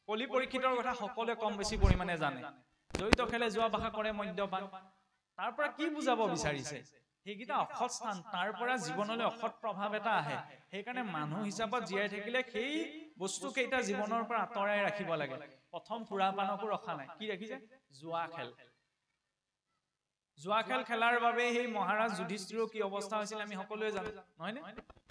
কলি পৰীক্ষিতৰ কথা সকলোৱে কম বেছি পৰিমাণে জানে জড়িত খেলে যোৱা ভাষা কৰে মদ্যপান তাৰ পৰা কি বুজাব বিচাৰিছে সেইকেইটা অসৎ স্থান তাৰ পৰা জীৱনলৈ অসৎ প্ৰভাৱ এটা আহে সেইকাৰণে মানুহ হিচাপত জীয়াই থাকিলে সেই বস্তু কেইটা জীৱনৰ পৰা আঁতৰাই ৰাখিব লাগে প্ৰথম সুৰাপানকো ৰখা নাই কি ৰাখিছে জুৱা খেল খেলাৰ বাবে সেই মহাৰাজ যুধিষ্ঠিৰৰ কি অৱস্থা হৈছিল আমি সকলোৱে জানো নহয়নে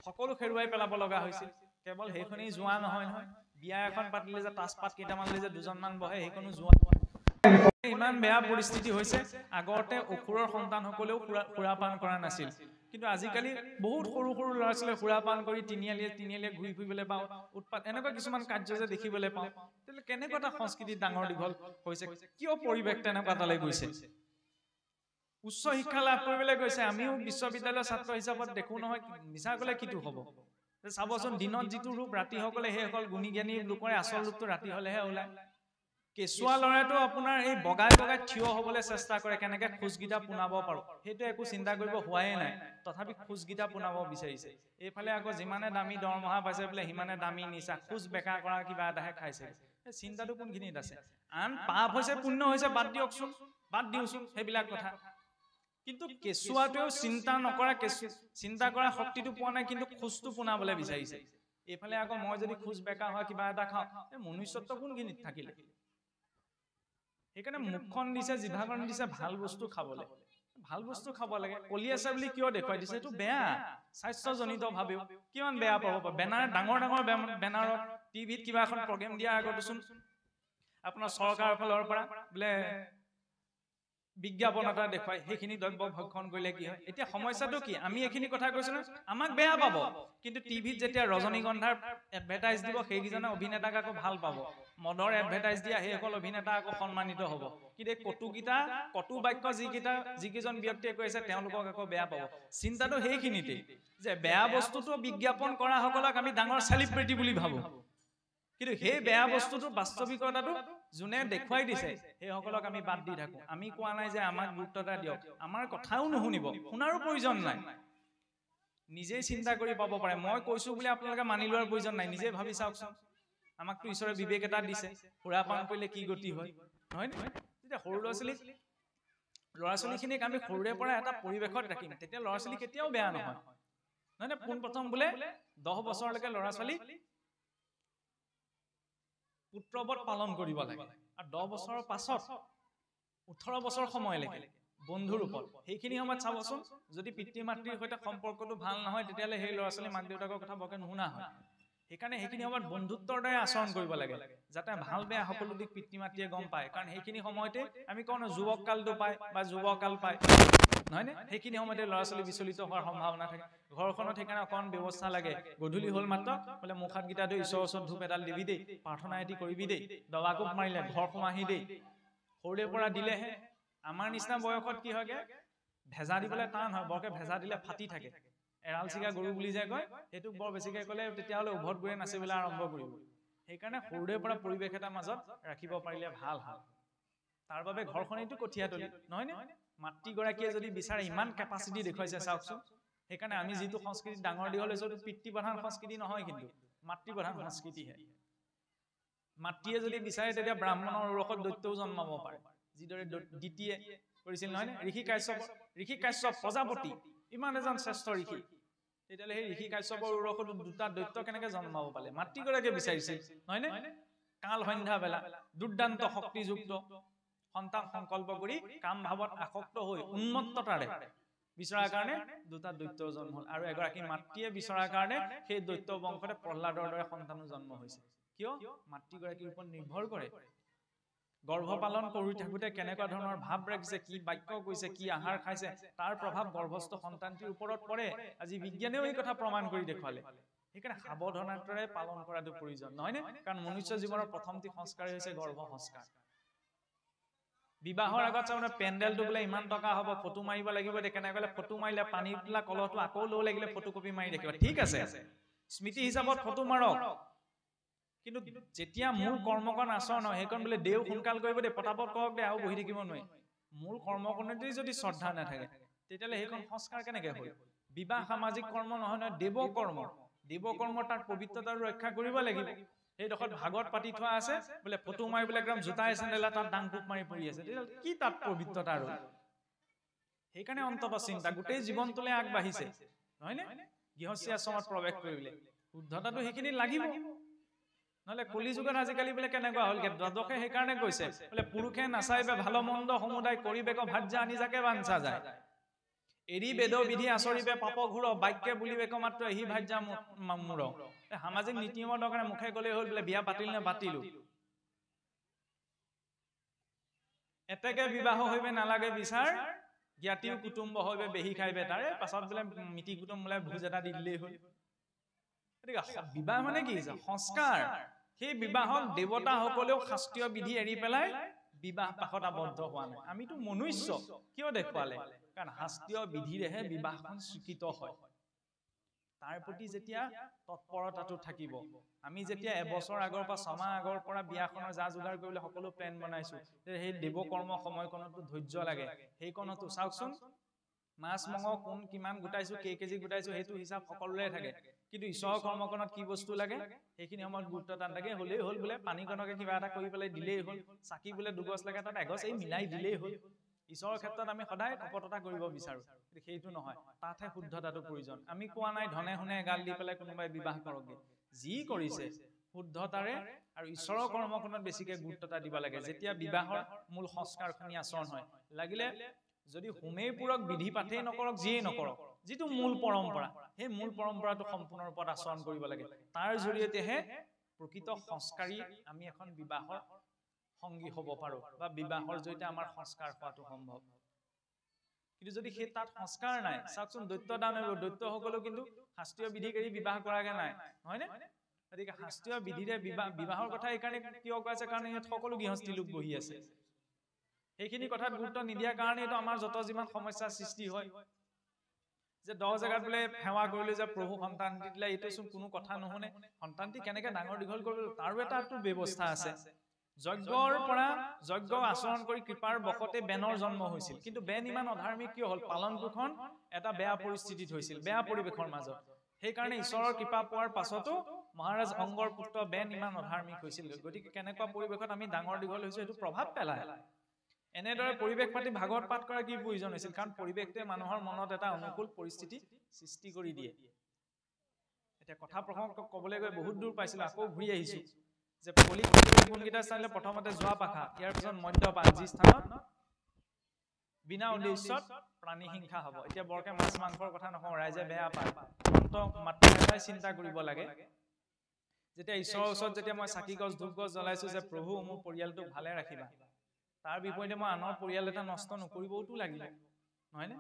সকলো খেৰুৱাই পেলাব লগা হৈছিল কেৱল সেইখনেই জুৱা নহয় নহয় বিয়া এখন পাতিলে যে তাজপাত কেইটামানলৈ যে দুজনমান বহে সেইখনো জুৱা ইমান বেয়া পৰিস্থিতি হৈছে আগতে অসুৰৰ সন্তানসকলেও সুৰাপান কৰা নাছিল কিন্তু আজিকালি বহুত সৰু সৰু ল'ৰা ছোৱালীয়ে সুৰাপান কৰি তিনিআলিয়ে ঘূৰি ফুৰিবলৈ পাওঁ উৎপাত এনেকুৱা কিছুমান কাৰ্য যে দেখিবলৈ পাওঁ তেতিয়াহ'লে কেনেকুৱা এটা সংস্কৃতি ডাঙৰ দীঘল হৈছে কিয় পৰিৱেশ তেনেকুৱা এটালৈ গৈছে উচ্চ শিক্ষা লাভ কৰিবলৈ গৈছে আমিও বিশ্ববিদ্যালয়ৰ ছাত্ৰ হিচাপত দেখো নহয় মিছা ক'লে কিটো হ'ব চাবচোন দিনত যিটো ৰূপ ৰাতি সকলে সেইসকল গুণী জ্ঞানী লোকৰে আচল ৰূপটো ৰাতি হলেহে ওলায় কেঁচুৱা ল'ৰাটো আপোনাৰ এই বগাই বগাই থিয় হ'বলৈ চেষ্টা কৰে কেনেকে খোজগিটা পোনাব পাৰো সেইটো একো চিন্তা কৰিব হোৱাই নাই তথাপি খোজগিটা পোনাব বিচাৰিছে এইফালে আকৌ যিমানে দামী দৰমহা পাইছে বোলে সিমানে দামী নিচা খোজ বেকা কৰা কিবা এটাহে খাইছে চিন্তাটো কোনখিনিত আছে আন পাপ হৈছে পুণ্য হৈছে বাদ দিওঁচোন সেইবিলাক কথা কিন্তু কেঁচুৱাটোৱেও চিন্তা কৰা শক্তিটো পোৱা নাই কিন্তু খোজটো পোনাবলৈ বিচাৰিছে এইফালে আকৌ মই যদি খোজ বেকা হয় কিবা এটা খাওঁ মনুষ্যত্ব কোনখিনিত থাকিলে সেইকাৰণে মুখখন দিছে জিভাখন দিছে ভাল বস্তু খাব লাগে কলি আছে বুলি কিয় দেখুৱাই দিছে এইটো বেয়া স্বাস্থ্যজনিত ভাৱেও কিমান বেয়া পাব বেনাৰ ডাঙৰ বেনাৰত টিভিত কিবা এখন প্ৰগ্ৰেম দিয়া আগতচোন আপোনাৰ চৰকাৰৰ ফালৰ পৰা বোলে বিজ্ঞাপন এটা দেখুৱাই সেইখিনি দ্ৰব্য ভক্ষণ কৰিলে কি হয় এতিয়া সমস্যাটো কি আমি এইখিনি কথা কৈছো না আমাক বেয়া পাব কিন্তু টিভিত যেতিয়া ৰজনীগন্ধাৰ এডভাৰটাইজ দিব সেইকেইজনে অভিনেতাক আকৌ ভাল পাব মদৰ এডভাৰটাইজ দিয়া সেইসকল অভিনেতা আকৌ সন্মানিত হ'ব কিন্তু এই কটু বাক্য যিকেইজন ব্যক্তিয়ে কৈছে তেওঁলোকক আকৌ বেয়া পাব চিন্তাটো সেইখিনিতে যে বেয়া বস্তুটো বিজ্ঞাপন কৰা সকলক আমি ডাঙৰ চেলিব্ৰিটি বুলি ভাবো কিন্তু সেই বেয়া বস্তুটোৰ বাস্তৱিকতাটো যোনে দেখুৱাই দিছে সেইসকলক আমি বাদ দি থাকো আমি কোৱা নাই যে আমাক গুৰুত্ব এটা দিয়ক আমাৰ কথাও নুশুনিব শুনাৰো প্ৰয়োজন নাই নিজে চিন্তা কৰি পাব পাৰে মই কৈছো বুলি আপোনালোকে মানি লোৱাৰ প্ৰয়োজন নাই নিজে ভাবি চাওকচোন আমাকতো ঈশ্বৰে বিবেক এটা দিছে সুৰাপান কৰিলে কি গতি হয় নহয় তেতিয়া সৰু ল'ৰা ছোৱালীখিনিক আমি সৰুৰে পৰা এটা পৰিৱেশত ৰাখিম তেতিয়া ল'ৰা ছোৱালী কেতিয়াও বেয়া নহয় নহয় পোনপ্ৰথম বোলে 10 বছৰলৈকে ল'ৰা ছোৱালী পুত্ৰবধ পালন কৰিব লাগে আৰু 10 বছৰৰ পাছত 18 বছৰ সময়লৈকে বন্ধুৰ ওপৰত সেইখিনি সময়ত চাবচোন যদি পিতৃ মাতৃৰ সৈতে সম্পৰ্কটো ভাল নহয় তেতিয়াহ'লে সেই ল'ৰা ছোৱালী মাক দেউতাকৰ কথা বৰকে নুশুনা হয় সেইকাৰণে সেইখিনি সময়ত বন্ধুত্বৰ দৰে আচৰণ কৰিব লাগে যাতে ভাল বেয়া সকলো দিশ পিতৃ মাতৃয়ে গম পায় কাৰণ সেইখিনি সময়তে আমি কওঁ যুৱক কালটো পায় বা যুৱকাল পায় নহয় নে সেইখিনি সময়তে ল'ৰা ছোৱালী বিচলিত হোৱাৰ সম্ভাৱনা থাকে ঘৰখনত সেইকাৰণে অকণ ব্যৱস্থা লাগে গধূলি হ'ল মাত্ৰ বোলে মুখাত গীতা ধৰি ঈশ্বৰৰ ওচৰত ধূপ এডাল দিবি দেই প্ৰাৰ্থনা এটি কৰিবি দেই দবাকোব মাৰিলে ঘৰ সোমাহি দেই সৰুৰে পৰা দিলেহে আমাৰ নিচিনা বয়সত কি হয়গে ভেজা দিবলৈ টান হয় বৰকে ভেজা দিলে ফাটি থাকে এৰাল চিগা গৰু বুলি যে কয় সেইটো বৰ বেছিকে ক'লে তেতিয়াহ'লে উভত গৈ নাচিবলৈ আৰম্ভ কৰিব সেইকাৰণে সৰুৰে পৰা পৰিৱেশ এটা মাজত ৰাখিব পাৰিলে ভাল হয় তাৰ বাবে ঘৰখনেইটো কঠীয়া তলি নহয় নে মাতৃগৰাকীয়ে যদি বিচাৰে ইমান কেপাচিটি দেখুৱাইছে চাওকচোন সেইকাৰণে আমি যিটো সংস্কৃতি ডাঙৰ দীঘল হৈছো পিতৃ প্ৰধান সংস্কৃতি নহয় কিন্তু মাতৃ প্ৰধান সংস্কৃতিহে মাতৃয়ে যদি বিচাৰে তেতিয়া ব্ৰাহ্মণৰ উৰসত দৈত্যও জন্মাব পাৰে যিদৰে দ্বিতীয়ে কৰিছিল নহয় নে ঋষি কাশ্যপ প্ৰজাপতি ইমান এজন শ্ৰেষ্ঠ ঋষি তেতিয়াহ'লে সেই ঋষি কাশ্যপৰ উৰসত দুটা দৈত্য কেনেকে জন্মাব পালে মাতৃগৰাকীয়ে বিচাৰিছিল নহয় নে কাল সন্ধ্যা বেলা দুৰ্দান্ত শক্তিযুক্ত সন্তান সংকল্প কৰি কাম ভাৱত আসক্ত হৈ উন্মত্ততাৰে বিচৰাৰ কাৰণে দুটা দৈত্য জন্ম হ'ল আৰু এগৰাকী মাতৃয়ে বিচৰাৰ কাৰণে সেই দৈত্য বংশতে প্ৰহ্লাদৰ দৰে সন্তানো জন্ম হৈছে কিয় মাতৃগৰাকীৰ ওপৰত নিৰ্ভৰ কৰে গৰ্ভপালন কৰি থাকোঁতে কেনেকুৱা ধৰণৰ ভাৱ ৰাখিছে কি বাক্য কৈছে কি আহাৰ খাইছে তাৰ প্ৰভাৱ গৰ্ভস্থ সন্তানটিৰ ওপৰত পৰে আজি বিজ্ঞানেও এই কথা প্ৰমাণ কৰি দেখুৱালে সেইকাৰণে সাৱধানতাৰে পালন কৰাটো প্ৰয়োজন নহয়নে কাৰণ মনুষ্য জীৱনৰ প্ৰথমটি সংস্কাৰেই হৈছে গৰ্ভ সংস্কাৰ বিবাহৰ আগত চাবলৈ পেণ্ডেলটো বোলে ইমান টকা হ'ব ফটো মাৰিব লাগিব কেনেকৈ গ'লে ফটো মাৰিলে পানী তোলা কলহটো আকৌ লৈ লাগিলে ফটোকপি মাৰি দেখিব ঠিক আছে স্মৃতি হিচাপত ফটো মাৰক কিন্তু যেতিয়া মূল কৰ্মকণ আচৰণ হয় সেইকণ বোলে দেও সোনকাল কৰিব দে পটাপট কৰক দে আৰু বহি থাকিব নোৱাৰি মূল কৰ্মকণতেই যদি শ্ৰদ্ধা নাথাকে তেতিয়াহ'লে সেইখন সংস্কাৰ কেনেকৈ হয় বিবাহ সামাজিক কৰ্ম নহয় নহয় দেৱ কৰ্ম তাৰ পবিত্ৰতা ৰক্ষা কৰিব লাগিব সেইডোখৰত ভাগত পাতি থোৱা আছে বোলে ফটো মাৰি বোলে একদম জোতাই চেণ্ডেলা তাত ডাংকুপ মাৰি পৰি আছে কি তাত পবিত্ৰতা আৰু সেইকাৰণে অন্তত চিন্তা গোটেই জীৱনটোলৈ আগবাঢ়িছে নহয়নে গৃহস্থী আশ্ৰমত প্ৰৱেশ কৰিবলৈ শুদ্ধতাটো সেইখিনি লাগিব নহলে কলি যুগত আজিকালি বোলে কেনেকুৱা হ'ল দ্বাদশে সেইকাৰণে কৈছে বোলে পুৰুষে নাচাইবে ভাল মন্দ সমুদায় কৰিবেক ভাজ্যা আনি যাকে বাঞ্ছা যায় এৰি বেদ বিধি আচৰিবে পাপ ঘূৰ বাক্যে বুলিবেক মাত্ৰ এহি ভাজ্যা মূৰ সামাজিক নীতি নিয়মৰ কাৰণে মুখে গলে হ'ল বোলে বিয়া পাতিল নে পাতিলো এতেকে বিবাহ হইবে নালাগে বিচাৰ জ্ঞাতিও কুটুম্ব হইবে বেহি খাইবে তাৰে পাছত বোলে মিতি কুটুম বোলে ভোজ এটা দি দিলেই হ'ল বিবাহ মানে কি সংস্কাৰ সেই বিবাহক দেৱতা সকলেও শাস্ত্ৰীয় বিধি এৰি পেলাই বিবাহ পাশত আবদ্ধ হোৱা নাই আমিতো মনুষ্য কিয় দেখুৱালে কাৰণ শাস্ত্ৰীয় বিধিৰেহে বিবাহখন স্বীকৃত হয় তাৰ প্ৰতি যেতিয়া তৎপৰতাটো থাকিব আমি যেতিয়া এবছৰ আগৰ পৰা ছমাহ আগৰ পৰা বিয়াখনৰ যা যোগাৰ কৰিবলৈ সকলো প্লেন বনাইছো সেই দেৱকৰ্ম সময়কণতো ধৈৰ্য লাগে সেইকণতো চাওকচোন মাছ মঙহ কোন কিমান গোটাইছো কেজি গোটাইছো সেইটো হিচাপ সকলোৰে থাকে কিন্তু ঈশ্বৰৰ কৰ্মকণত কি বস্তু লাগে সেইখিনি সময়ত গুৰুত্ব তাত লাগে হলেই হ'ল বোলে পানীকণকে কিবা এটা কৰি পেলাই দিলেই হ'ল চাকি বোলে দুগছ লাগে তাত এগছ এই মিলাই দিলেই হ'ল ঈশ্বৰৰ ক্ষেত্ৰত আমি সদায় তপততা কৰিব বিচাৰো সেইটো নহয় তাতহে শুদ্ধতাটো প্ৰয়োজন আমি কোৱা নাই ধনে হুনে এগাল দি পেলাই কোনোবাই বিবাহ কৰকগে যি কৰিছে শুদ্ধতাৰে আৰু ঈশ্বৰৰ কৰ্মকণত বেছিকে গুৰুত্বতা দিব লাগে যেতিয়া বিবাহৰ মূল সংস্কাৰখিনি আচৰণ হয় লাগিলে যদি হোমেইপুৰক বিধি পাঠেই নকৰক যিয়েই নকৰক যিটো মূল পৰম্পৰা সেই মূল পৰম্পৰাটো সম্পূৰ্ণ ৰূপত আচৰণ কৰিব লাগে তাৰ জৰিয়তেহে প্ৰকৃত সংস্কাৰী আমি এখন বিবাহৰ সংগী হ'ব পাৰো বা বিবাহৰ জৰিয়তে আমাৰ সংস্কাৰ হোৱাটো সম্ভৱ কিন্তু যদি সেই তাত সংস্কাৰ নাই চাওকচোন দৈত্য দানৱ দৈত্যসকলেও কিন্তু শাস্ত্ৰীয় বিধি কৰি বিবাহ কৰাগে নাই হয়নে গতিকে শাস্ত্ৰীয় বিধিৰে বিবাহৰ কথা এইকাৰণে কিয় কৈ আছে কাৰণ ইয়াত সকলো গৃহস্থী লোক বহি আছে সেইখিনি কথাত গুৰুত্ব নিদিয়াৰ কাৰণেতো আমাৰ যত যিমান সমস্যাৰ সৃষ্টি হয় যে 10 জেগাত বোলে সেৱা কৰিলে যে প্ৰভু সন্তান দিলে এইটোচোন কোনো কথা নুশুনে সন্তানটি কেনেকে ডাঙৰ দীঘল কৰিব তাৰো এটা ব্যৱস্থা আছে যজ্ঞৰ পৰা যজ্ঞ আচৰণ কৰি কৃপাৰ বশতে বেনৰ জন্ম হৈছিল কিন্তু বেন ইমান অধাৰ্মিক কিয় হ'ল পালনপুৰখন এটা বেয়া পৰিস্থিতিত হৈছিল বেয়া পৰিৱেশৰ মাজত সেইকাৰণে ঈশ্বৰৰ কৃপা পোৱাৰ পাছতো মহাৰাজ অংগৰ পুত্ৰ বেন ইমান অধাৰ্মিক হৈছিল গতিকে কেনেকুৱা পৰিৱেশত আমি ডাঙৰ দীঘল হৈছো এইটো প্ৰভাৱ পেলায় এনেদৰে পৰিৱেশ পাতি ভাগৱত পাঠ কৰা কি প্ৰয়োজন হৈছিল কাৰণ পৰিৱেশটোৱে মানুহৰ মনত এটা অনুকূল পৰিস্থিতি সৃষ্টি কৰি দিয়ে এটা কথা প্ৰসংগ ক'বলৈ গৈ বহুত দূৰ পাইছিল আকৌ ঘূৰি আহিছো যে কলিক গুণগীতা চাইলে প্ৰথমতে যোৱা পাখা ইয়াৰ পিছত মদ্যপান যি স্থানত বিনা উদ্দেশ্যত প্ৰাণী হিংসা হ'ব এতিয়া বৰকে মাছ মাংসৰ কথা নকওঁ ৰাইজে বেয়া পায় মাত্ৰ এটাই চিন্তা কৰিব লাগে যেতিয়া ঈশ্বৰৰ ওচৰত যেতিয়া মই চাকি গছ ধূপ গছ জ্বলাইছো যে প্ৰভু মোৰ পৰিয়ালটোক ভালে ৰাখিবা তাৰ বিপৰীতে মই আনৰ পৰিয়াল এটা নষ্ট নকৰিবওতো লাগিব নহয়নে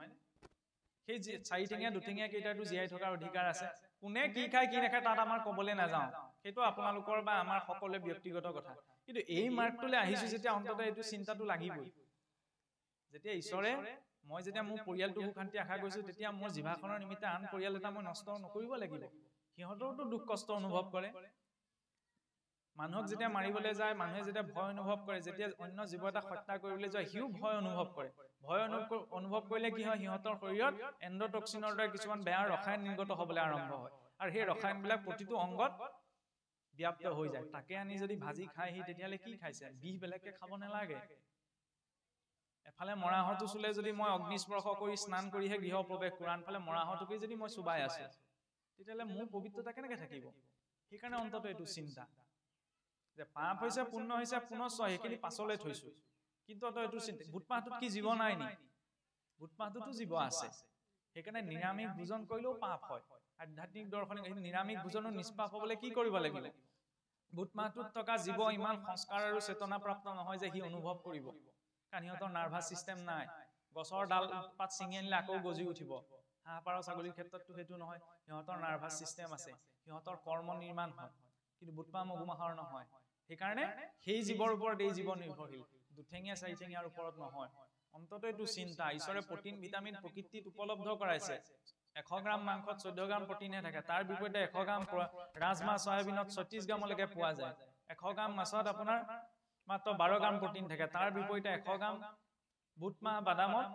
সেই চাৰিঠেঙীয়া দুঠেঙীয়া কেইটাটো জীয়াই থকাৰ অধিকাৰ আছে কোনে কি খায় কি নাখায় তাত আমাৰ ক'বলৈ নাযাওঁ সেইটো আপোনালোকৰ বা আমাৰ সকলোৰে ব্যক্তিগত কথা কিন্তু এই মাৰ্গটোলৈ আহিছো যেতিয়া অন্তত এইটো চিন্তাটো লাগিবই যেতিয়া ঈশ্বৰে মই যেতিয়া মোৰ পৰিয়ালটো সুখান্তি আশা কৰিছো তেতিয়া মোৰ জিভাখনৰ নিমিত্তে আন পৰিয়াল এটা মই নষ্ট নকৰিব লাগিব সিহঁতৰতো দুখ কষ্ট অনুভৱ কৰে মানুহক যেতিয়া মাৰিবলৈ যায় মানুহে যেতিয়া ভয় অনুভৱ কৰে যেতিয়া অন্য জীৱ এটা হত্যা কৰিবলৈ যায় সিও ভয় অনুভৱ কৰে ভয় অনুভৱ কৰিলে কি হয় সিহঁতৰ শৰীৰত এণ্ডোটক্সিনৰ দৰে কিছুমান বেয়া ৰসায়ন নিৰ্গত হ'বলৈ আৰম্ভ হয় আৰু সেই ৰসায়নবিলাক প্ৰতিটো অংগত ব্যাপ্ত হৈ যায় তাকে আনি যদি ভাজি খাই সি তেতিয়ালে কি খাইছে বিষ বেলেগকে খাব নালাগে এফালে মৰাহতো চুলে যদি মই অগ্নিস্পৰ্শ কৰি স্নান কৰিহে গৃহ প্ৰৱেশ কৰোঁ আনফালে মৰাহতকে যদি মই চুবাই আছো তেতিয়ালে মোৰ পবিত্ৰতা কেনেকে থাকিব সেইকাৰণে অন্তত এইটো চিন্তা যে পাপ হৈছে পুণ্য হৈছে পুনশ্চ সেইখিনি পাছলৈ থৈছো কিন্তু এইটো চিন্তা বুটমাহটোত কি জীৱ নাই নি বুটমাহটোতো জীৱ আছে সেইকাৰণে নিৰামিষ ভোজন কৰিলেও পাপ হয় আধ্যাত্মিক দৰ্শনিক নিৰামিষ ভোজনো নিষ্পাপ হ'বলৈ কি কৰিব লাগিব বুটমাহটোত থকা জীৱ ইমান সংস্কাৰ আৰু চেতনা প্ৰাপ্ত নহয় যে সি অনুভৱ কৰিব কাৰণ সিহঁতৰ নাৰ্ভাছ চিষ্টেম নাই গছৰ ডাল পাত ছিঙি আনিলে আকৌ গজি উঠিব হাঁহ পাৰ ছাগলীৰ ক্ষেত্ৰততো সেইটো নহয় সিহঁতৰ নাৰ্ভাছ চিষ্টেম আছে সিহঁতৰ কৰ্ম নিৰ্মাণ হয় কিন্তু বুটমাহ মগুমাহৰ নহয় সেইকাৰণে সেই জীৱৰ ওপৰত এই জীৱ নিৰ্ভৰশীল দুঠেঙীয়া চাৰিঠেঙীয়াৰ ওপৰত নহয় অন্তত এইটো চিন্তা ঈশ্বৰে প্ৰটিন ভিটামিন প্ৰকৃতিত উপলব্ধ কৰাইছে 100 গ্ৰাম মাংসত 14 গ্ৰাম প্ৰটিনহে থাকে তাৰ বিপৰীতে 100 গ্ৰাম ৰাজমাহ সয়াবিনত 36 গ্ৰামলৈকে পোৱা যায় 100 গ্ৰাম মাছত আপোনাৰ মাত্ৰ 12 গ্ৰাম প্ৰটিন থাকে তাৰ বিপৰীতে 100 গ্ৰাম বুটমাহ বাদামত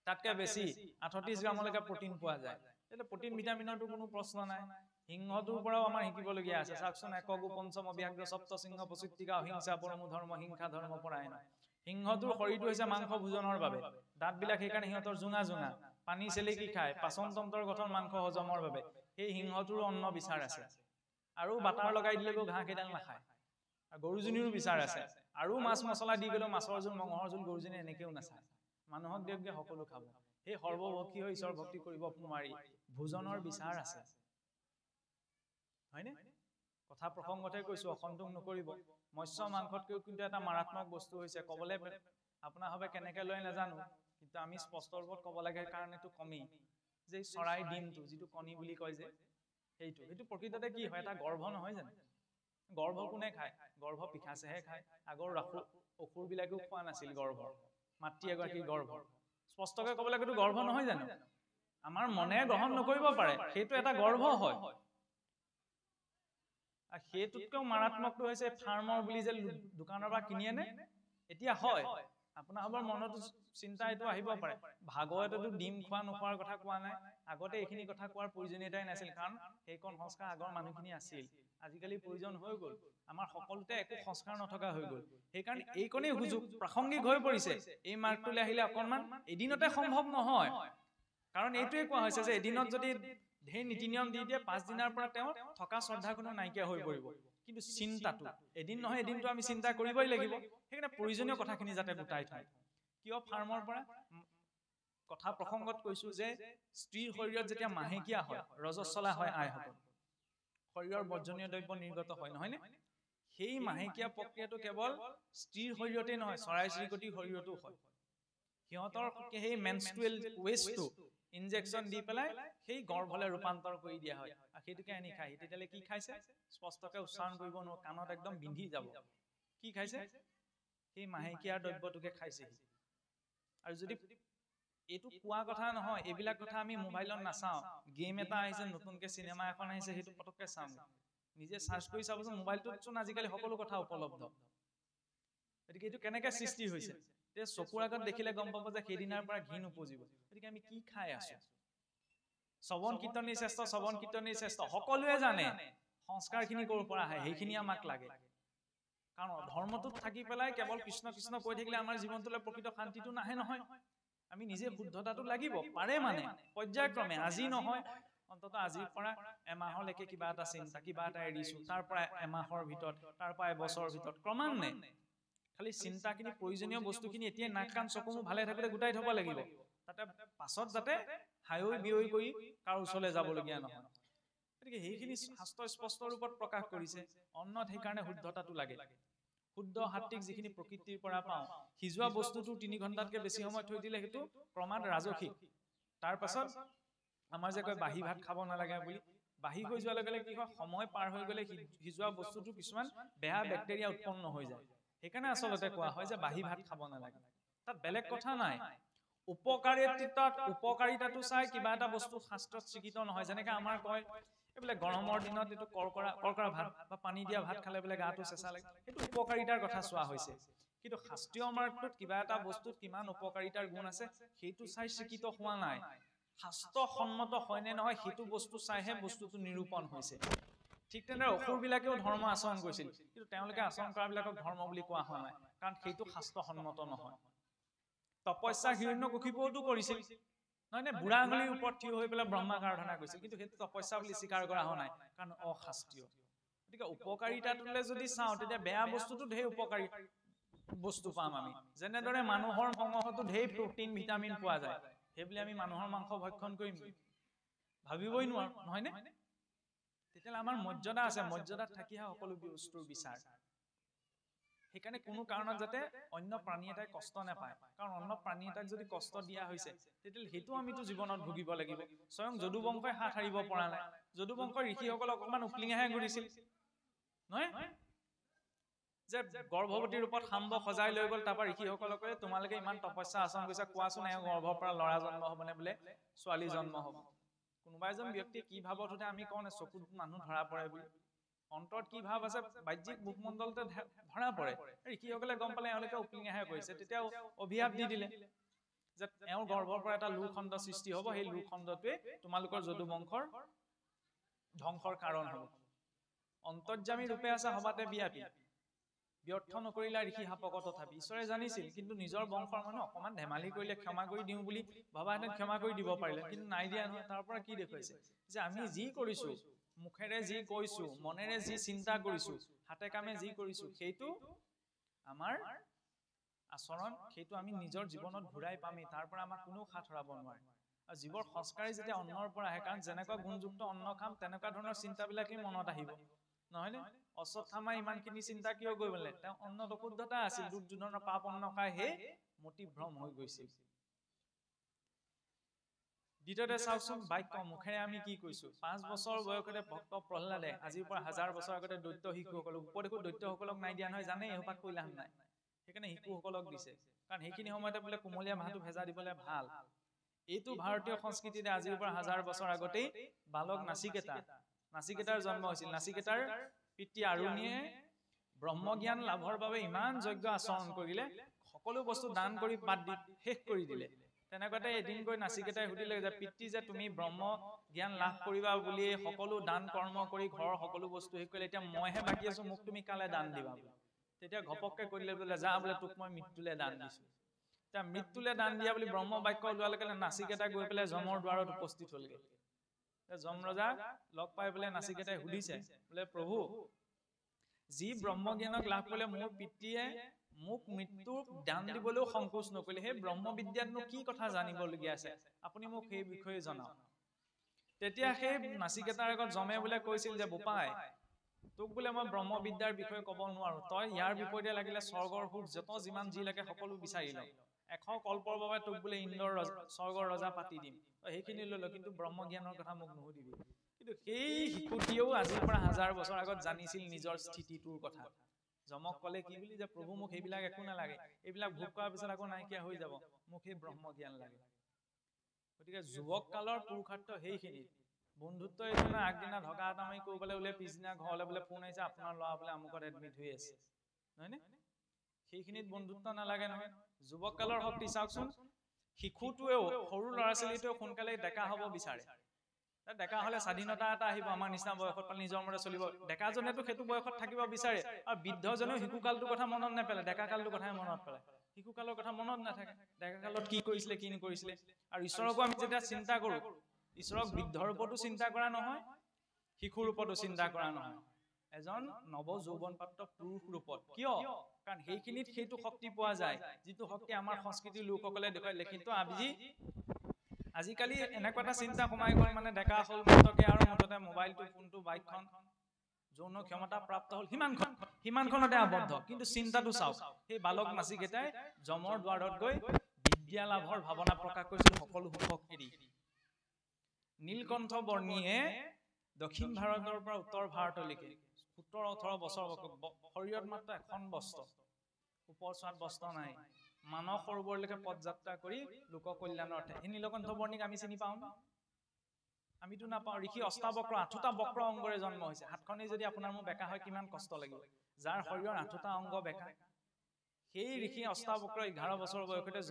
তাতকে বেছি 38 গ্ৰামলৈকে প্ৰটিন পোৱা যায় তেতিয়া প্ৰটিন ভিটামিনৰটো কোনো প্ৰশ্ন নাই সিংহটোৰ পৰাও আমাৰ শিকিবলগীয়া আছে চাওকচোন একগু পঞ্চম অব্যাঘ্ৰ সপ্ত সিংহ পচিত্তিকা অহিংসা পৰম ধৰ্ম হিংসা ধৰ্ম পৰায়ণ সিংহটোৰ শৰীৰটো হৈছে মাংস ভোজনৰ বাবে দাঁতবিলাক সেইকাৰণে সিহঁতৰ জোঙা জোঙা পানী চেলেকি খায় পাচন তন্ত্ৰৰ গঠন মাংস হজমৰ বাবে সেই সিংহটোৰ অন্ন বিচাৰ আছে আৰু বাটাৰ লগাই দিলেও ঘাঁহ কেইডাল নাখায় গৰুজনীৰো বিচাৰ আছে আৰু মাছ মছলা দি গ'লেও মাছৰ জোল মঙহৰ জোল গৰুজনী এনেকেও নাচায় মানুহক দিয়কে সকলো খাব সেই সৰ্বভক্ষী হৈ ঈশ্বৰ ভক্তি কৰিব নোৱাৰি ভোজনৰ বিচাৰ আছে হয়নে কথা প্ৰসংগতে কৈছো অসন্তোষ নকৰিব মৎস্য মাংসতকৈ কিন্তু এটা মাৰাত্মক বস্তু হৈছে কবলে আপোনাৰ হবে কেনেকৈ লয় নাজানো কিন্তু আমি স্পষ্ট ৰূপত কব লাগে কাৰণ এটো কমি যে চৰাই ডিমটো যিটো কণী বুলি কয় যে সেইটো প্ৰকৃততে কি হয় এটা গৰ্ভ নহয় জানো গৰ্ভ কোনে খায় গৰ্ভ পিখাছেহে খায় আগৰ অসুৰ বিলাকেও খোৱা নাছিল গৰ্ভ মাতৃ এগৰাকী গৰ্ভ স্পষ্টকৈ কবলৈ গ'লে গৰ্ভ নহয় জানো আমাৰ মনে গ্ৰহণ নকৰিব পাৰে সেইটো এটা গৰ্ভ হয় আৰু সেইটোতকৈ মাৰাত্মকটো হৈছে ফাৰ্মৰ বুলি যে দোকানৰ পৰা কিনি আনে এতিয়া হয় আপোনাৰ হবৰ মনত চিন্তা এটো আহিব পাৰে ভাগৱততো ডিম খোৱা নোখোৱাৰ কথা কোৱা নাই আগতে এইখিনি কথা কোৱাৰ প্ৰয়োজনীয়তাই নাছিল কাৰণ সেইকণ সংস্কাৰ আগৰ মানুহখিনি আছিল আজিকালি প্ৰয়োজন হৈ গ'ল আমাৰ সকলোতে একো সংস্কাৰ নথকা হৈ গ'ল সেইকাৰণে এইকণেই সুযোগ প্ৰাসংগিক হৈ পৰিছে এই মাৰ্কটোলৈ আহিলে অকণমান এদিনতে সম্ভৱ নহয় কাৰণ এইটোৱে কোৱা হৈছে যে এদিনত যদি ঢেৰ নীতি নিয়ম দি দিয়ে 5 দিনৰ পৰা তেওঁ থকা শ্ৰদ্ধা কোনো নাইকিয়া হৈ পৰিব কিন্তু চিন্তাটো এদিন নহয় এদিনটো আমি চিন্তা কৰিবই লাগিব সেইকাৰণে প্ৰয়োজনীয় কথাখিনি যাতে গোটাই থয় কিয় ফাৰ্মৰ পৰা কথা প্ৰসংগত কৈছো যে স্ত্ৰীৰ শৰীৰত যেতিয়া মাহেকীয়া হয় ৰজস্বলা হয় আইসকল শৰীৰৰ বৰ্জনীয় দ্ৰব্য নিৰ্গত হয় নহয় নে সেই মাহেকীয়া প্ৰক্ৰিয়াটো কেৱল স্ত্ৰীৰ শৰীৰতে নহয় চৰাই চিৰিকটিৰ শৰীৰতো হয় সিহঁতৰ সেই মেনষ্ট্ৰুৱেল ৱেষ্টটো ইনজেকশন দি পেলাই সেই গৰ্ভলে ৰূপান্তৰ কৰি দিয়া হয় আৰু সেইটোকে আনি খায় তেতিয়ালে কি খাইছে স্পষ্টকৈ উচ্চাৰণ কৰিব নোৱাৰো কাণত একদম বিন্ধি যাব কি খাইছে সেই মাহেকীয়াৰ দ্ৰব্যটোকে খাইছে আৰু যদি এইটো কোৱা কথা নহয় এইবিলাক কথা আমি মোবাইলত নাচাওঁ গেম এটা আহিছে নতুনকৈ চিনেমা এখন আহিছে সেইটো পটককৈ চাওঁ নিজে সাৰ্চ কৰি চাবচোন মোবাইলটোত চোন আজিকালি সকলো কথা উপলব্ধ গতিকে এইটো কেনেকৈ সৃষ্টি হৈছে তে চকুৰ আগত দেখিলে গম পাব যে সেইদিনাৰ পৰা ঘিণ উপজিব গতিকে আমি কি খাই আছো শ্ৰৱণ কীৰ্তনী শ্ৰেষ্ঠ সকলোৱে জানে সংস্কাৰখিনি ক'ৰ পৰা আহে সেইখিনি আমাক লাগে কাৰণ ধৰ্মটোত থাকি পেলাই কেৱল কৃষ্ণ কৃষ্ণ কৈ থাকিলে আমাৰ জীৱনটোলৈ প্ৰকৃত শান্তিটো নাহে নহয় আমি নিজে শুদ্ধতাটো লাগিব পাৰে মানে পৰ্যায়ক্ৰমে আজি নহয় অন্তত আজিৰ পৰা এমাহলৈকে কিবা এটা চিন্তা কিবা এটা এৰিছো তাৰ পৰা এমাহৰ ভিতৰত তাৰ পৰা এবছৰৰ ভিতৰত ক্ৰমান্বয়ে খালি চিন্তাখিনি প্ৰয়োজনীয় বস্তুখিনি এতিয়া নাক কাণ চকু ভালে থাকোতে গোটাই থব লাগিব তাতে পাছত যাতে হায়ৈ বিয়ৈ কৰি কাৰ ওচৰলৈ যাবলগীয়া নহয় গতিকে সেইখিনি শাস্ত্ৰ স্পষ্ট ৰূপত প্ৰকাশ কৰিছে অন্নত সেইকাৰণে শুদ্ধতাটো লাগে শুদ্ধ সাত্বিক যিখিনি প্ৰকৃতিৰ পৰা পাওঁ সিজোৱা বস্তুটো 3 ঘণ্টাতকৈ বেছি সময় থৈ দিলে সেইটো প্ৰমাদ ৰাজসিক তাৰ পাছত আমাৰ যে কয় বাহি ভাত খাব নালাগে বুলি বাহি হৈ যোৱাৰ লগে লগে কি হয় সময় পাৰ হৈ গ'লে সিজোৱা বস্তুটো কিছুমান বেয়া বেক্টেৰিয়া উৎপন্ন হৈ যায় সেইকাৰণে আচলতে কোৱা হয় যে বাহি ভাত খাব নালাগে তাত বেলেগ কথা নাই উপকাৰিতাটো চাই কিবা এটা বস্তু শাস্ত্ৰত স্বীকৃত নহয় যেনেকৈ আমাৰ কয় এইবিলাক গৰমৰ দিনত এইটো কৰকৰা ভাত বা পানী দিয়া ভাত খালে বোলে গাটো চেঁচা লাগে সেইটো উপকাৰিতাৰ কথা চোৱা হৈছে কিন্তু শাস্ত্ৰীয় মাৰ্গটোত কিবা এটা বস্তুত কিমান উপকাৰিতাৰ গুণ আছে সেইটো চাই স্বীকৃত হোৱা নাই শাস্ত্ৰসন্মত হয়নে নহয় সেইটো বস্তু চাইহে বস্তুটো নিৰূপণ হৈছে ঠিক তেনেদৰে অসুৰবিলাকেও ধৰ্ম আচৰণ কৰিছিল কিন্তু তেওঁলোকে আচৰণ কৰাবিলাকক ধৰ্ম বুলি কোৱা হোৱা নাই কাৰণ সেইটো শাস্ত্ৰসন্মত নহয় তপস্যা হিৰণ্যকশিপুৱেও কৰিছিল নহয় নে বুঢ়া আঙুলিৰ ওপৰত থিয় হৈ পেলাই ব্ৰহ্মাক আৰাধনা কৰিছিল কিন্তু সেইটো তপস্যা বুলি স্বীকাৰ কৰা হোৱা নাই কাৰণ অশাস্ত্ৰীয় গতিকে উপকাৰিতাটোলৈ যদি চাওঁ তেতিয়া বেয়া বস্তুটো ঢেৰ উপকাৰী বস্তু পাম আমি যেনেদৰে মানুহৰ মঙহতো ঢেৰ প্ৰটিন ভিটামিন পোৱা যায় সেইবুলি আমি মানুহৰ মাংস ভক্ষণ কৰিম ভাবিবই নোৱাৰো নহয় নে তেতিয়াহ'লে আমাৰ মৰ্যাদা আছে মৰ্যাদাত থাকিহে সকলো বস্তুৰ বিচাৰ সেইকাৰণে কোনো কাৰণত যাতে অন্য প্ৰাণী এটাই কষ্ট নাপায় কাৰণ অন্য প্ৰাণী এটাক যদি কষ্ট দিয়া হৈছে তেতিয়াহ'লে সেইটো আমিতো জীৱনত ভুগিব লাগিব স্বয়ং যদুবংশই হাত হাৰিব পৰা নাই যদুবংশৰ ঋষিসকল অকণমান উকলিঙাহে ঘূৰিছিল নহয় যে গৰ্ভৱতী ৰূপত সাম্ব সজাই লৈ গ'ল তাৰপৰা ঋষিসকলকে তোমালোকে ইমান তপস্যা আচৰণ কৰিছা কোৱাচোন এওঁ গৰ্ভৰ পৰা ল'ৰা জন্ম হ'বনে বোলে ছোৱালী জন্ম হ'ব কোনোবা এজন ব্যক্তিয়ে কি ভাবত উঠে আমি কওঁ নে চকুত মানুহ ধৰা পৰে বুলি অন্তৰত কি ভাব আছে বাহ্যিক মুখমণ্ডলতে ধৰা পৰে ঋষিসকলে গম পালে এওঁলোকে উকলিঙাহে কৰিছে তেতিয়া অভিশাপ দি দিলে যে এওঁৰ গৰ্ভৰ পৰা এটা লুখণ্ড সৃষ্টি হ'ব সেই লুখণ্ডটোৱে তোমালোকৰ যদুবংশৰ ধ্বংসৰ কাৰণ হ'ব অন্তৰ্যামী ৰূপে আছে সবাতে ব্যাপী ব্যৰ্থ নকৰিলা ঋষি সাপক তথাপি ঈশ্বৰে জানিছিল কিন্তু নিজৰ বংশৰ মানুহ অকমান ধেমালি কৰিলে ক্ষমা কৰি দিওঁ বুলি ভবাহেঁতেন ক্ষমা কৰি দিব পাৰিলে কিন্তু নাই দিয়া নহয় তাৰ পৰা কি দেখুৱাইছে যে আমি যি কৰিছো মুখেৰে যি কৈছো মনেৰে যি চিন্তা কৰিছো হাতে কামে যি কৰিছো সেইটো আমাৰ আচৰণ সেইটো আমি নিজৰ জীৱনত ঘূৰাই পামেই তাৰ পৰা আমাক কোনো হাত হৰাব নোৱাৰে আৰু জীৱৰ সংস্কাৰী যেতিয়া অন্নৰ পৰা আহে কাৰণ যেনেকুৱা গুণযুক্ত অন্ন খাম তেনেকুৱা ধৰণৰ চিন্তাবিলাকেই মনত আহিব নহয়নে অশ্বত্থামা ইমানখিনি চিন্তা কিয় কৰিব লাগে তেওঁ অন্নত অশুদ্ধতা আছিল দুৰ্যোধনৰ পাপ অন্ন খাই হে মতিভ্ৰম হৈ গৈছিল দ্বিতীয়তে চাওকচোন বাক্য মুখেৰে আমি কি কৈছো 5 বছৰ বয়সতে ভক্ত প্ৰহ্লাদে আজিৰ পৰা 1000 বছৰ আগতে দৈত্য শিশুসকলক উপদেশো দৈত্যসকলক নাই দিয়া নহয় জানে এসোপাক কৈ লাভ নাই সেইকাৰণে শিশুসকলক দিছে কাৰণ সেইখিনি সময়তে বোলে কুমলীয়া ভাতটো ভেজা দিবলৈ ভাল এইটো ভাৰতীয় সংস্কৃতিতে আজিৰ পৰা 1000 বছৰ আগতেই বালক নাচিকেতাৰ জন্ম হৈছিল নাচিকেতাৰ পিতৃ আৰুণীয়ে ব্ৰহ্মজ্ঞান লাভৰ বাবে ইমান যজ্ঞ আচৰণ কৰিলে সকলো বস্তু দান কৰি বাদ দি শেষ কৰি দিলে তেনেকুৱাতে এদিন গৈ নাচিকেতাই সুধিলে যে পিতৃ যে তুমি ব্ৰহ্ম জ্ঞান লাভ কৰিবা বুলি সকলো দান কৰ্ম কৰি ঘৰৰ সকলো বস্তু শেষ কৰিলে এতিয়া মইহে বাকী আছো মোক তুমি কালে দান দিবা তেতিয়া ঘপককে কৰিলে বোলে যা বোলে তোক মই মৃত্যুলে দান দিছো এতিয়া মৃত্যুলে দান দিয়া বুলি ব্ৰহ্ম বাক্য ওলোৱালৈকে নাচিকেতা গৈ পেলাই যমৰ দ্বাৰত উপস্থিত হলগে যম ৰজা লগ পাই পেলাই নাচিকেতাই সুধিছে বোলে প্ৰভু যি ব্ৰহ্মজ্ঞানক লাভ কৰিলে মোৰ পিতৃয়ে মোক মৃত্যুক দান দিবলৈও সংকোচ নকৰিলে সেই ব্ৰহ্মবিদ্যাতনো কি কথা জানিবলগীয়া আছে আপুনি মোক সেই বিষয়ে জনাওক তেতিয়া সেই নাচিকেতাৰ আগত যমে বোলে কৈছিল যে বোপাই তোক বোলে মই ব্ৰহ্মবিদ্যাৰ বিষয়ে ক'ব নোৱাৰো তই ইয়াৰ বিপৰীতে লাগিলে স্বৰ্গৰ সুখ যত যিমান যি লাগে সকলো বিচাৰি ল 100 কল্পৰ বাবে তোক বোলে ইন্দ্ৰৰ স্বৰ্গৰ ৰজা পাতি দিম সেইখিনি ললো কিন্তু ব্ৰহ্মজ্ঞানৰ কথা মোক নুসুধিবি কিন্তু সেই শিশুটিয়েও আজিৰ পৰা 1000 বছৰ আগত জানিছিল নিজৰ স্থিতিটোৰ কথা যমক কলে কি বুলি যে প্ৰভু মোক এইবিলাক একো নালাগে এইবিলাক ভোগ কৰাৰ পিছত আকৌ নাইকিয়া হৈ যাব মোক এই ব্ৰহ্মজ্ঞান লাগে গতিকে যুৱক কালৰ পুৰুষাৰ্থ সেইখিনি বন্ধুত্ব এইজনে আগদিনা ঢকা এটা মাৰি কৰিবলৈ ওলাই পিছদিনা ঘৰলৈ বোলে ফোন আহিছে আপোনাৰ ল'ৰা বোলে আমুকত এডমিট হৈ আছে নহয়নে সেইখিনিত বন্ধুত্ব নালাগে নহয় যুৱক কালৰ শক্তি চাওকচোন শিশুটোৱেও সৰু ল'ৰা ছোৱালীটোৱেও সোনকালে ডেকা হ'ব বিচাৰে ডেকা হলে স্বাধীনতা এটা আহিব আমাৰ নিচিনা বয়সত পালে নিজৰ মতে চলিব ডেকাজনেতো সেইটো বয়সত থাকিব বিচাৰে আৰু বৃদ্ধজনেও শিশুকালটোৰ কথা মনত নেপেলায় ডেকা কালটোৰ কথাই মনত পেলায় শিশুকালৰ কথা মনত নাথাকে ডেকা কালত কি কৰিছিলে কি নকৰিছিলে আৰু ঈশ্বৰকো আমি যেতিয়া চিন্তা কৰো ঈশ্বৰক বৃদ্ধৰ ওপৰতো চিন্তা কৰা নহয় শিশুৰ ওপৰতো চিন্তা কৰা নহয় এজন নৱ যৌৱনপ্ৰাপ্ত পুৰুষ ৰূপত কিয় কাৰণ সেইখিনিত সেইটো শক্তি পোৱা যায় যিটো শক্তি আমাৰ সংস্কৃতিৰ লোকসকলে দেখুৱাই কিন্তু আজিকালি এনেকুৱা এটা চিন্তা সোমাই গ'ল মানে ডেকা হ'ল মতকে আৰু মততে মোবাইলটো ফোনটো বাইকখন যৌন ক্ষমতা প্ৰাপ্ত হ'ল সিমানখনতে আবদ্ধ কিন্তু চিন্তাটো চাওক সেই বালক নাচিকেতাই যমৰ দ্বাৰত গৈ বিদ্যা লাভৰ ভাৱনা প্ৰকাশ কৰিছিল সকলো সুখক এৰি নীলকণ্ঠ বৰ্ণীয়ে দক্ষিণ ভাৰতৰ পৰা উত্তৰ ভাৰতলৈকে 17-18 বছৰ শৰীৰত মাত্ৰ এখন বস্ত্ৰ ওপৰচোৱাত বস্ত্ৰ নাই মানস সৰোবৰলৈকে পদযাত্ৰা কৰি লোক কল্যাণৰ অৰ্থে এই নীলকণ্ঠ বৰ্ণীক আমি চিনি পাওঁ আমিতো নাপাওঁ ঋষি অষ্টাবক্ৰ 8টা বক্ৰ অংগৰে জন্ম হৈছে হাতখনেই যদি আপোনাৰ মোৰ বেকা হয় কিমান কষ্ট লাগিব যাৰ শৰীৰৰ 8টা অংগ বেকা সেই ঋষি অষ্টাবক্ৰ 11 বছৰ বয়সতে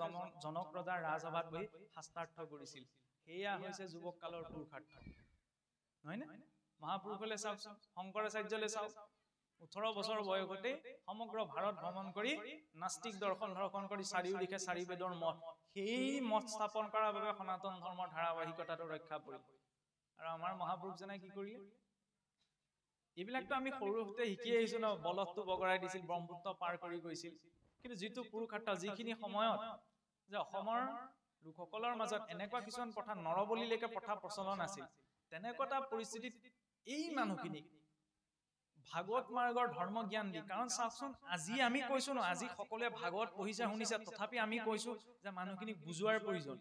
জনক ৰজাৰ ৰাজসভাত বহি শাস্ত্ৰাৰ্থ কৰিছিল সেয়া হৈছে যুৱক কালৰ পুৰুষাৰ্থ নহয়নে মহাপুৰুষলৈ চাওক শংকৰাচাৰ্যলৈ চাওক 18 বছৰ বয়সতে সমগ্ৰ ভাৰত ভ্ৰমণ কৰি নাস্তিক দৰ্শন কৰি চাৰিওদিশে চাৰি বেদৰ মঠ সেই মঠ স্থাপন কৰাৰ বাবে সনাতন ধৰ্মৰ ধাৰাবাহিকতাটো ৰক্ষা কৰিল আৰু আমাৰ মহাপুৰুষজনে কি কৰিলে এইবিলাকতো আমি সৰুতে শিকি আহিছো ন বলতটো বগৰাই দিছিল ব্ৰহ্মপুত্ৰ পাৰ কৰি গৈছিল কিন্তু যিটো পুৰুষাৰ্থ যিখিনি সময়ত যে অসমৰ লোকসকলৰ মাজত এনেকুৱা কিছুমান প্ৰথা নৰবলিলৈকে প্ৰথা প্ৰচলন আছিল তেনেকুৱা এটা পৰিস্থিতিত এই মানুহখিনি ভাগৱত মাৰ্গৰ ধৰ্ম জ্ঞান দি কাৰণ চাওকচোন আজি আমি কৈছো ন আজি সকলোৱে ভাগৱত পঢ়িছে শুনিছে তথাপি আমি কৈছো যে মানুহখিনিক বুজোৱাৰ প্ৰয়োজন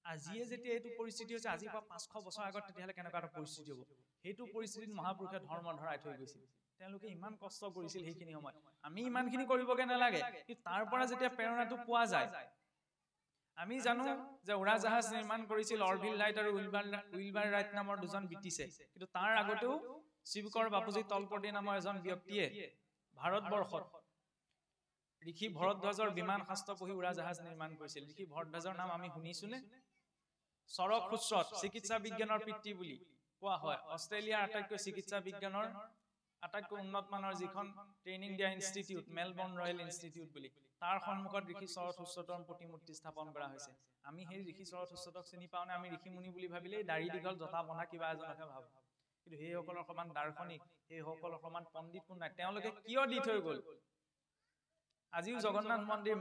আজিয়ে যেতিয়া এইটো পৰিস্থিতি হৈছে আজিৰ পৰা 500 বছৰ আগত তেতিয়াহ'লে কেনেকুৱা এটা পৰিস্থিতি হ'ব সেইটো পৰিস্থিতিত মহাপুৰুষে ধৰ্ম ধৰাই থৈ গৈছিল তেওঁলোকে ইমান কষ্ট কৰিছিল সেইখিনি সময়ত আমি ইমানখিনি কৰিবগে নালাগে কিন্তু তাৰ পৰা যেতিয়া প্ৰেৰণাটো পোৱা যায় আমি জানো যে উৰাজাহাজ নিৰ্মাণ কৰিছিল অৰভিল ৰাইট আৰু উইলবাৰ ৰাইট নামৰ দুজন ব্ৰিটিছে কিন্তু তাৰ আগতেও শিৱকৰ বাপুজী তলপতি নামৰ এজন ব্যক্তিয়ে ভাৰতবৰ্ষত ঋষি ভৰদ্বাজৰ বিমান শাস্ত্ৰ পঢ়ি উৰাজাহাজ নিৰ্মাণ কৰিছিল ঋষি ভৰদ্বাজৰ নাম আমি শুনিছোনে চৰক খুচৰত চিকিৎসা বিজ্ঞানৰ পিতৃ বুলি কোৱা হয় অষ্ট্ৰেলিয়াৰ আটাইতকৈ চিকিৎসা বিজ্ঞানৰ আটাইতকৈ উন্নত মানৰ যিখন ট্ৰেইনিং দিয়া ইনষ্টিটিউট মেলবৰ্ণ ৰয়েল ইনষ্টিটিউট বুলি তাৰ সন্মুখত ঋষি শৰৎ উচ্চতৰ প্ৰতিমূৰ্তি স্থাপন কৰা হৈছে আমি সেই ঋষি শৰৎ উচ্চতক চিনি পাওঁনে আমি ঋষি মুনি বুলি ভাবিলেই দাড়ি দীঘল জটা বন্ধা কিবা এজনকে ভাবো কিন্তু সেইসকলৰ সমান দাৰ্শনিক সেইসকলৰ সমান পণ্ডিত কোন নাই তেওঁলোকে কিয় দি থৈ গ'ল আজিও জগন্নাথ মন্দিৰ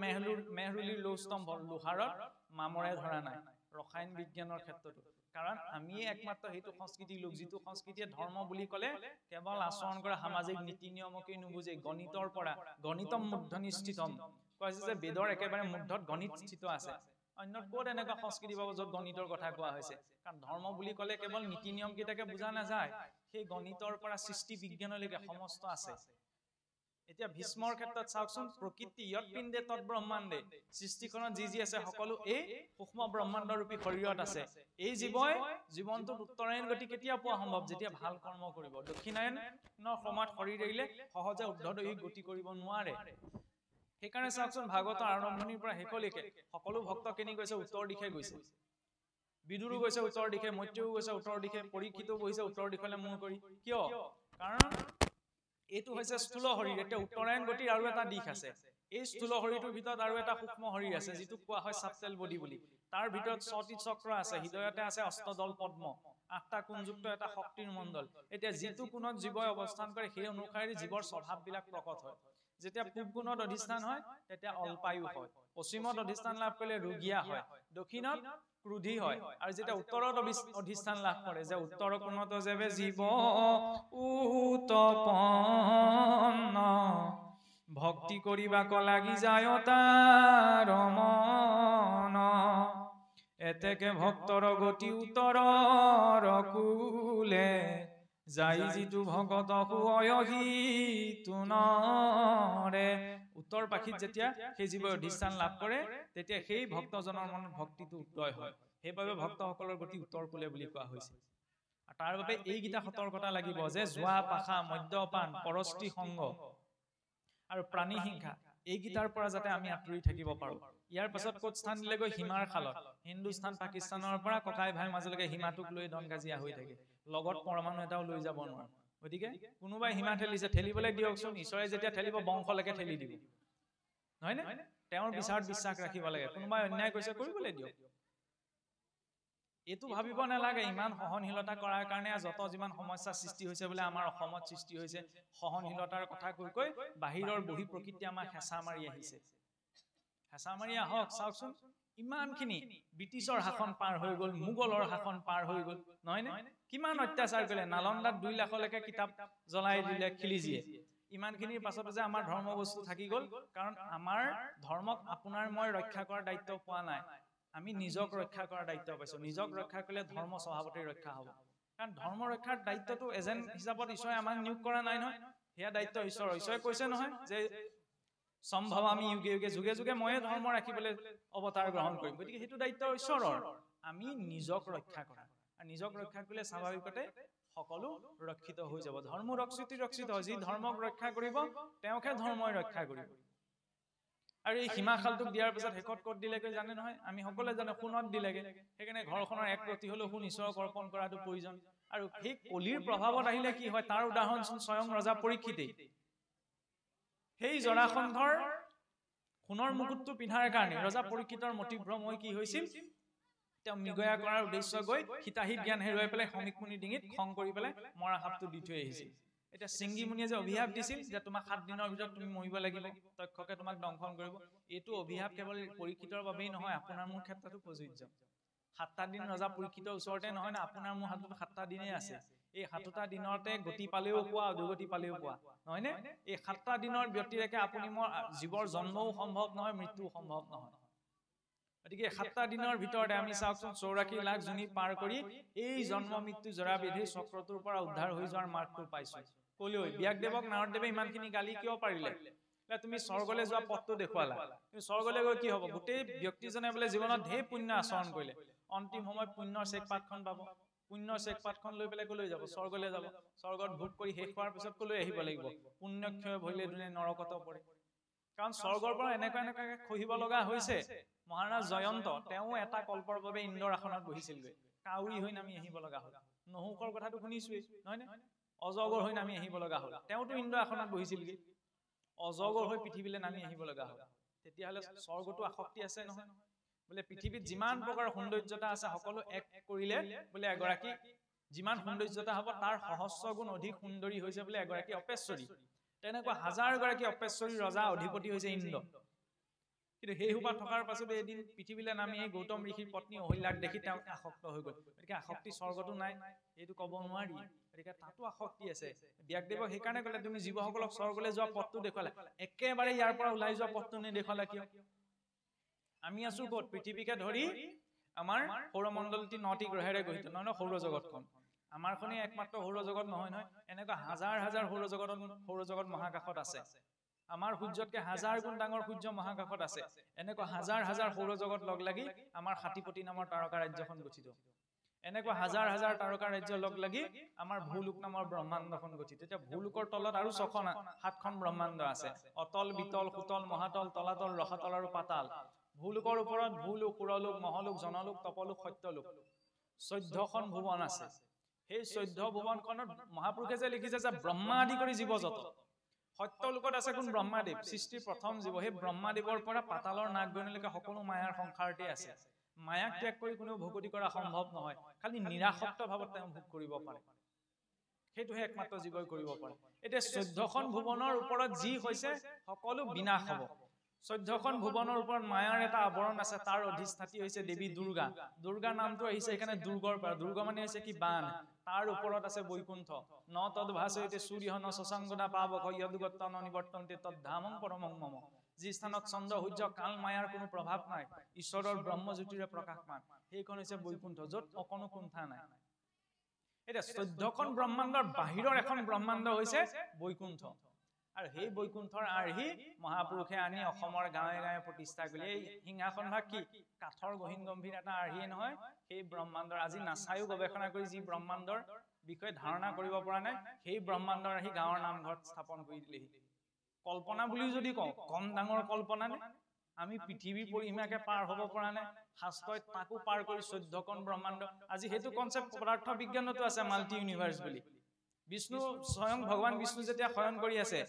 মেহৰুলিৰ লৌস্তম্ভ লোহাৰত মামৰে ধৰা নাই ৰসায়ন বিজ্ঞানৰ ক্ষেত্ৰতো কাৰণ আমি একমাত্ৰ সেইটো সংস্কৃতি লোক যিটো সংস্কৃতিয়ে ধৰ্ম বুলি ক'লে কেৱল আচৰণ কৰা সামাজিক নীতি নিয়মকেই নুবুজে গণিতৰ পৰা গণিতম মূৰ্ধনিষ্ঠিতম কৈছে যে বেদৰ একেবাৰে মূৰ্ধত গণিত স্থিত আছে অন্য ক'ত এনেকুৱা সংস্কৃতি পাব য'ত গণিতৰ কথা কোৱা হৈছে কাৰণ ধৰ্ম বুলি ক'লে কেৱল নীতি নিয়ম কেইটাকে বুজা নাযায় সেই গণিতৰ পৰা সৃষ্টি বিজ্ঞানলৈকে সমস্ত আছে এতিয়া ভীষ্মৰ ক্ষেত্ৰত চাওকচোন প্ৰকৃতি ইয়ত পিণ্ডে তৎ ব্ৰহ্মাণ্ডে সৃষ্টিকৰণত যি আছে সকলো এই সূক্ষ্ম ব্ৰহ্মাণ্ড ৰূপী শৰীৰত আছে এই জীৱই জীৱনটোত উত্তৰায়ণ গতি কেতিয়া পোৱা সম্ভৱ যেতিয়া ভাল কৰ্ম কৰিব দক্ষিণায়নৰ সময়ত শৰীৰ এৰিলে সহজে ঊৰ্ধ্বদৈহিক গতি কৰিব নোৱাৰে সেইকাৰণে চাওকচোন ভাগৱতৰ আৰম্ভণিৰ পৰা শেষলৈকে সকলো ভক্ত কেনি গৈছে উত্তৰ দিশে গৈছে বিদুৰো গৈছে উত্তৰ দিশে মৈত্ৰেয়ো গৈছে উত্তৰ দিশে পৰীক্ষিতও গৈছে উত্তৰ দিশলৈ মূৰ কৰি কিয় কাৰণ এইটো হৈছে স্থূল শৰীৰ এটা উত্তৰায়ণ গতিৰ আৰু এটা দিশ আছে এই স্থূল শৰীৰটোৰ ভিতৰত আৰু এটা সূক্ষ্ম শৰীৰ আছে যিটো কোৱা হয় সাবটেল বডি বুলি তাৰ ভিতৰত 6টি চক্ৰ আছে হৃদয়তে আছে অষ্টদল পদ্ম 8টা কোণযুক্ত এটা শক্তিৰ মণ্ডল এতিয়া যিটো কোণত জীৱই অৱস্থান কৰে সেই অনুসাৰে জীৱৰ স্বভাৱবিলাক প্ৰকট হয় যেতিয়া পূব কোণত অধিষ্ঠান হয় তেতিয়া অল্পায়ু হয় পশ্চিমত অধিষ্ঠান লাভ কৰিলে ৰোগীয়া হয় দক্ষিণত ক্ৰোধী হয় আৰু যেতিয়া উত্তৰত অধিষ্ঠান লাভ কৰে যে উত্তৰ কোণত যেবে জীৱ উতপন্ন ভক্তি কৰিবাক লাগি যায় তাৰ মন এতেকে ভক্তৰ গতি উত্তৰৰ কুলে যাই যিটো ভকত হুয়হি তুনৰে উত্তৰ পাখিত যেতিয়া সেই জীৱই অধিষ্ঠান লাভ কৰে তেতিয়া সেই ভক্তজনৰ মনত ভক্তিটো উদয় হয় সেইবাবে ভক্তসকলৰ গতি উত্তৰ কুলে বুলি কোৱা হৈছে তাৰ বাবে এইকেইটা সতৰ্কতা লাগিব যে জুৱা পাখা মদ্যপান পৰস্ত্ৰী সংগ আৰু প্ৰাণী হিংসা এইকেইটাৰ পৰা যাতে আমি আঁতৰি থাকিব পাৰো ইয়াৰ পাছত ক'ত স্থান দিলেগৈ হিমাৰ খালত হিন্দুস্তান পাকিস্তানৰ পৰা ককাই ভাই মাজলৈকে হিমাটোক লৈ দন কাজিয়া হৈ থাকে লগত পৰমাণু এটাও লৈ যাব নোৱাৰে গতিকে কোনোবাই হিমা ঠেলিছে ঠেলিবলৈ দিয়কচোন ঈশ্বৰে যেতিয়া ঠেলিব বংশলৈকে ঠেলি দিব নহয়নে তেওঁৰ বিচাৰত বিশ্বাস ৰাখিব লাগে কোনোবাই অন্যায় কৰিছে কৰিবলৈ দিয়ক এইটো ভাবিব নালাগে ইমান সহনশীলতা কৰাৰ কাৰণে যত যিমান সমস্যা সৃষ্টি হৈছে বোলে আমাৰ অসমত সৃষ্টি হৈছে সহনশীলতাৰ কথা কৈ বাহিৰৰ বহি প্ৰকৃতি আমাক হেঁচা মাৰি আহিছে হেঁচা মাৰি আহক চাওকচোন ইমানখিনি ব্ৰিটিছৰ শাসন পাৰ হৈ গ'ল মোগলৰ শাসন পাৰ হৈ গ'ল নহয়নে কিমান অত্যাচাৰ কৰিলে নালন্দাত 2 লাখলৈকে কিতাপ জ্বলাই দিলে খিলিজিয়ে ইমানখিনিৰ পাছত যে আমাৰ ধৰ্ম বস্তু থাকি গ'ল কাৰণ আমাৰ ধৰ্মক আপোনাৰ মই ৰক্ষা কৰাৰ দায়িত্ব পোৱা নাই আমি নিজক ৰক্ষা কৰাৰ দায়িত্ব পাইছো নিজক ৰক্ষা কৰিলে ধৰ্ম স্বভাৱতে ৰক্ষা হ'ব কাৰণ ধৰ্ম ৰক্ষাৰ দায়িত্বটো এজেন্ট হিচাপত ঈশ্বৰে আমাক নিয়োগ কৰা নাই নহয় সেয়া দায়িত্ব ঈশ্বৰে কৈছে নহয় যে সম্ভৱ আমি যুগে যুগে ময়ে ধৰ্ম ৰাখিবলৈ অৱতাৰ গ্ৰহণ কৰিম গতিকে সেইটো দায়িত্ব ঈশ্বৰৰ আমি নিজক ৰক্ষা কৰা আৰু নিজক ৰক্ষা কৰিলে স্বাভাৱিকতে সকলো ৰক্ষিত হৈ যাব ধৰ্ম ৰক্ষিত যি ধৰ্মক ৰক্ষা কৰিব তেওঁকে ধৰ্মই ৰক্ষা কৰিব আৰু এই সীমাখালটোক দিয়াৰ পিছত হেকত ক'ত দিলেগৈ জানে নহয় আমি সকলোৱে জানো সোণত দিলেগে সেইকাৰণে ঘৰখনৰ এক প্ৰতি হলেও সোণ ঈশ্বৰক অৰ্পণ কৰাটো প্ৰয়োজন আৰু সেই কলিৰ প্ৰভাৱত আহিলে কি হয় তাৰ উদাহৰণ স্বয়ং ৰজা পৰীক্ষিতেই সেই জৰাসন্ধৰ সোণৰ মুকুটটো পিন্ধাৰ কাৰণে ৰজা পৰীক্ষিতৰ মতিভ্ৰম হৈ কি হৈছিল তেওঁ মৃগয়া কৰাৰ উদ্দেশ্য গৈ হিতাহিত জ্ঞান হেৰুৱাই পেলাই সমীক মুনিৰ ডিঙিত খং কৰি পেলাই মৰা সাপটো দি থৈ আহিছিল এটা সিংগী মুনিয়ে যে অভিশাপ দিছিল যে তোমাক 7 দিনৰ ভিতৰত তুমি মৰিব লাগিব তক্ষকে তোমাক দংশন কৰিব এইটো অভিশাপ কেৱল পৰীক্ষিতৰ বাবেই নহয় আপোনাৰ মোৰ ক্ষেত্ৰতো প্ৰযোজ্য 7টা দিন ৰজা পৰীক্ষিতৰ ওচৰতে নহয় না আপোনাৰ মোৰ হাতত 7টা দিনেই আছে এই 7টা দিনতে গতি পালেও পোৱা দুগতি পালেও পোৱা নহয়নে এই 7টা দিনৰ ব্যতিৰেকে আপুনি মোৰ জীৱৰ জন্মও সম্ভৱ নহয় মৃত্যুও সম্ভৱ নহয় গতিকে 7টা দিনৰ ভিতৰতে আমি চাওকচোন 84 লাখ জনী পাৰ কৰি এই জন্ম মৃত্যু জৰা বিধি চক্ৰটোৰ পৰা উদ্ধাৰ হৈ যোৱাৰ মাৰ্গটো পাইছো কলৈ ব্যাসদেৱক নাৰদদেৱে ইমানখিনি গালি কিয় পাৰিলে তুমি স্বৰ্গলৈ যোৱা পথটো দেখুৱালা কিন্তু স্বৰ্গলৈ গৈ কি হ'ব গোটেই ব্যক্তিজনে বোলে জীৱনত ঢেৰ পুণ্য আচৰণ কৰিলে অন্তিম সময়ত পুণ্যৰ চেকপাতখন পাব পুণ্যৰ চেকপাতখন লৈ পেলাই কলৈ যাব স্বৰ্গলৈ যাব স্বৰ্গত ভোগ কৰি শেষ হোৱাৰ পিছত কলৈ আহিব লাগিব পুণ্যক্ষয় ভৰিলে দুনে নৰকত পৰে কাৰণ স্বৰ্গৰ পৰা এনেকৈ খহিব লগা হৈছে মহাৰাজ জয়ন্ত তেওঁ এটা কল্পৰ বাবে ইন্দ্ৰৰ আসনত বহিছিলগৈ কাউৰী হৈ নামি আহিব লগা হ'ল নহুকৰ কথাটো শুনিছোৱেই নহয়নে অজগৰ হৈ নামি আহিব লগা হ'ল তেওঁতো ইন্দ্ৰ আসনত বহিছিলগৈ অজগৰ হৈ পৃথিৱীলৈ নামি আহিব লগা হ'ল তেতিয়াহ'লে স্বৰ্গতো আসক্তি আছে নহয় বোলে পৃথিৱীত যিমান প্ৰকাৰৰ সৌন্দৰ্যতা আছে সকলো এক কৰিলে বোলে এগৰাকী যিমান সৌন্দৰ্যতা হ'ব তাৰ সহস্ৰ গুণ অধিক সুন্দৰী হৈছে বোলে এগৰাকী অপেশ্বৰী তেনেকুৱা হাজাৰ গৰাকী অপেশ্বৰী ৰজা অধিপতি হৈছে ইন্দ্ৰ কিন্তু সেই সোপা থকাৰ পাছতে এদিন পৃথিৱীলৈ নামি আহি গৌতম ঋষিৰ পত্নী অহিল্যাক দেখি তেওঁ আসক্ত হৈ গ'ল গতিকে আসক্তি স্বৰ্গতো নাই এইটো ক'ব নোৱাৰি গতিকে তাতো আসক্তি আছে ব্যাসদেৱক সেইকাৰণে ক'লে তুমি জীৱসকলক স্বৰ্গলৈ যোৱা পথটো দেখুৱালা একেবাৰে ইয়াৰ পৰা ওলাই যোৱা পথটো নেদেখুৱালা কিয় আমি আছো ক'ত পৃথিৱীকে ধৰি আমাৰ সৌৰমণ্ডলটি 9টি গ্ৰহেৰে গঠিত নহয় সৌৰজগতখন আমাৰখনেই একমাত্ৰ সৌৰজগত নহয় এনেকুৱা হাজাৰ হাজাৰ সৌৰজগত মহাকাশত আছে আমাৰ সূৰ্যতকে হাজাৰ গুণ ডাঙৰ সূৰ্য মহাকাশত আছে এনেকুৱা হাজাৰ হাজাৰ সৌৰজগত লগ লাগি আমাৰ হাতীপতি নামৰ তাৰকা ৰাজ্যখন গঠিত এনেকুৱা হাজাৰ হাজাৰ তাৰকা ৰাজ্য লগ লাগি আমাৰ ভূলোক নামৰ ব্ৰহ্মাণ্ডখন গঠিত এতিয়া ভূলোকৰ তলত আৰু 7খন ব্ৰহ্মাণ্ড আছে অতল বিতল সুতল মহাতল তলাতল ৰসাতল আৰু পাতাল ভূলোকৰ ওপৰত ভূলোক সুৰলোক মহলোক জনলোক তপলোক সত্যলোক 14খন ভুৱন আছে সেই 14 ভুৱনখনত মহাপুৰুষে যে লিখিছে যে ব্ৰহ্মা আদি কৰি জীৱ যত সত্যলোকত আছে কোন ব্ৰহ্মাদেৱ সৃষ্টিৰ প্ৰথম জীৱ সেই ব্ৰহ্মাদেৱৰ পৰা পাতালৰ নাগগণলৈকে সকলো মায়াৰ সংসাৰতে আছে মায়াক ত্যাগ কৰি কোনো ভোগতি কৰা সম্ভৱ নহয় খালি নিৰাসক্ত ভাৱত তেওঁ ভোগ কৰিব পাৰে সেইটোহে একমাত্ৰ জীৱই কৰিব পাৰে এতিয়া 14খন ভুৱনৰ ওপৰত যি হৈছে সকলো বিনাশ হ'ব 14খন ভুৱনৰ ওপৰত মায়াৰ এটা আৱৰণ আছে তাৰ অধিষ্ঠাত্ৰী হৈছে দেৱী দুৰ্গা দুৰ্গা নামটো আহিছে এখানে দুৰ্গৰ পৰা দুৰ্গা মানে হৈছে কি বান তাৰ ওপৰত আছে বৈকুণ্ঠ ন তদ্ভাসয়তে সূৰ্যঃ ন শশাঙ্গনা পাবক যদুগত্তন নিবৰ্তন্তে তদ্ধামং পৰমং মম যি স্থানত চন্দ্ৰ সূৰ্য কাল মায়াৰ কোনো প্ৰভাৱ নাই ঈশ্বৰৰ ব্ৰহ্মজ্যোতিৰে প্ৰকাশমান সেইখন হৈছে বৈকুণ্ঠ য'ত অকণো কুণ্ঠা নাই এটা 14খন ব্ৰহ্মাণ্ডৰ বাহিৰৰ এখন ব্ৰহ্মাণ্ড হৈছে বৈকুণ্ঠ আৰু সেই বৈকুণ্ঠৰ আৰ্হি মহাপুৰুষে আনি অসমৰ গাঁৱে গাঁৱে প্ৰতিষ্ঠা কৰিলে এই সিংহাসন ভাগ কি কাঠৰ গহীন গম্ভীৰ এটা আৰ্হিয়ে নহয় সেই ব্ৰহ্মাণ্ডৰ আজি নাচায়ো গৱেষণা কৰি যি ব্ৰহ্মাণ্ডৰ বিষয়ে ধাৰণা কৰিব পৰা নাই সেই ব্ৰহ্মাণ্ডৰ আৰ্হি গাঁৱৰ নামঘৰত স্থাপন কৰি দিলেহি কল্পনা বুলি যদি কওঁ কম ডাঙৰ কল্পনা নে আমি পৃথিৱীৰ পৰিসীমাকে পাৰ হ'ব পৰা নাই শাস্ত্ৰই তাকো পাৰ কৰি 14খন ব্ৰহ্মাণ্ড আজি সেইটো কনসেপ্ট পদাৰ্থ বিজ্ঞানতো আছে মাল্টি ইউনিভাৰ্স বুলি বিষ্ণু স্বয়ং ভগৱান বিষ্ণু যেতিয়া শয়ন কৰি আছে